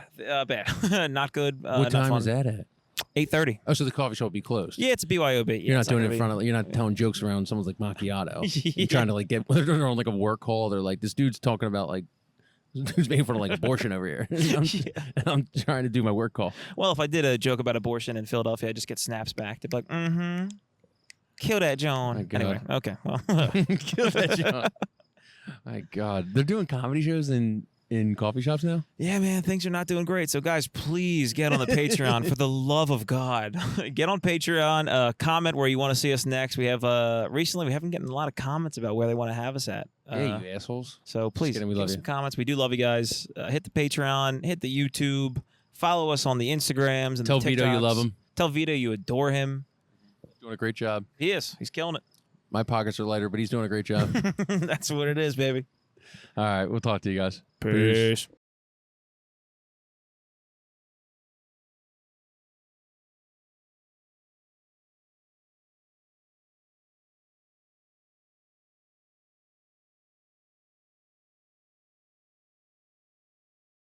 Not good. What not time fun. is that at? 8:30. Oh, so the coffee shop will be closed. Yeah, it's a BYOB. Yeah, You're not it's doing it gonna in be- front of. You're not telling jokes around someone's like macchiato. Yeah. You're trying to like get. They're on like a work call. They're like, this dude's talking about like, this dude's making fun of like abortion over here. I'm trying to do my work call. Well, if I did a joke about abortion in Philadelphia, I'd just get snaps back. They'd be like, mm-hmm. Kill that, John. My God. Anyway, okay. Well, Kill that John. My God, they're doing comedy shows in coffee shops now. yeah, man, things are not doing great. So, guys, please get on the Patreon for the love of God. Get on Patreon. Comment where you want to see us next. We have recently we haven't gotten a lot of comments about where they want to have us at. Hey, you assholes. So please kidding, we give love some you. comments. We do love you guys. Hit the Patreon. Hit the YouTube. Follow us on the Instagrams and Tell the Vito you TikToks. love him. Tell Vito you adore him. Doing a great job. He is. He's killing it. My pockets are lighter, but he's doing a great job. That's what it is, baby. All right, we'll talk to you guys. Peace.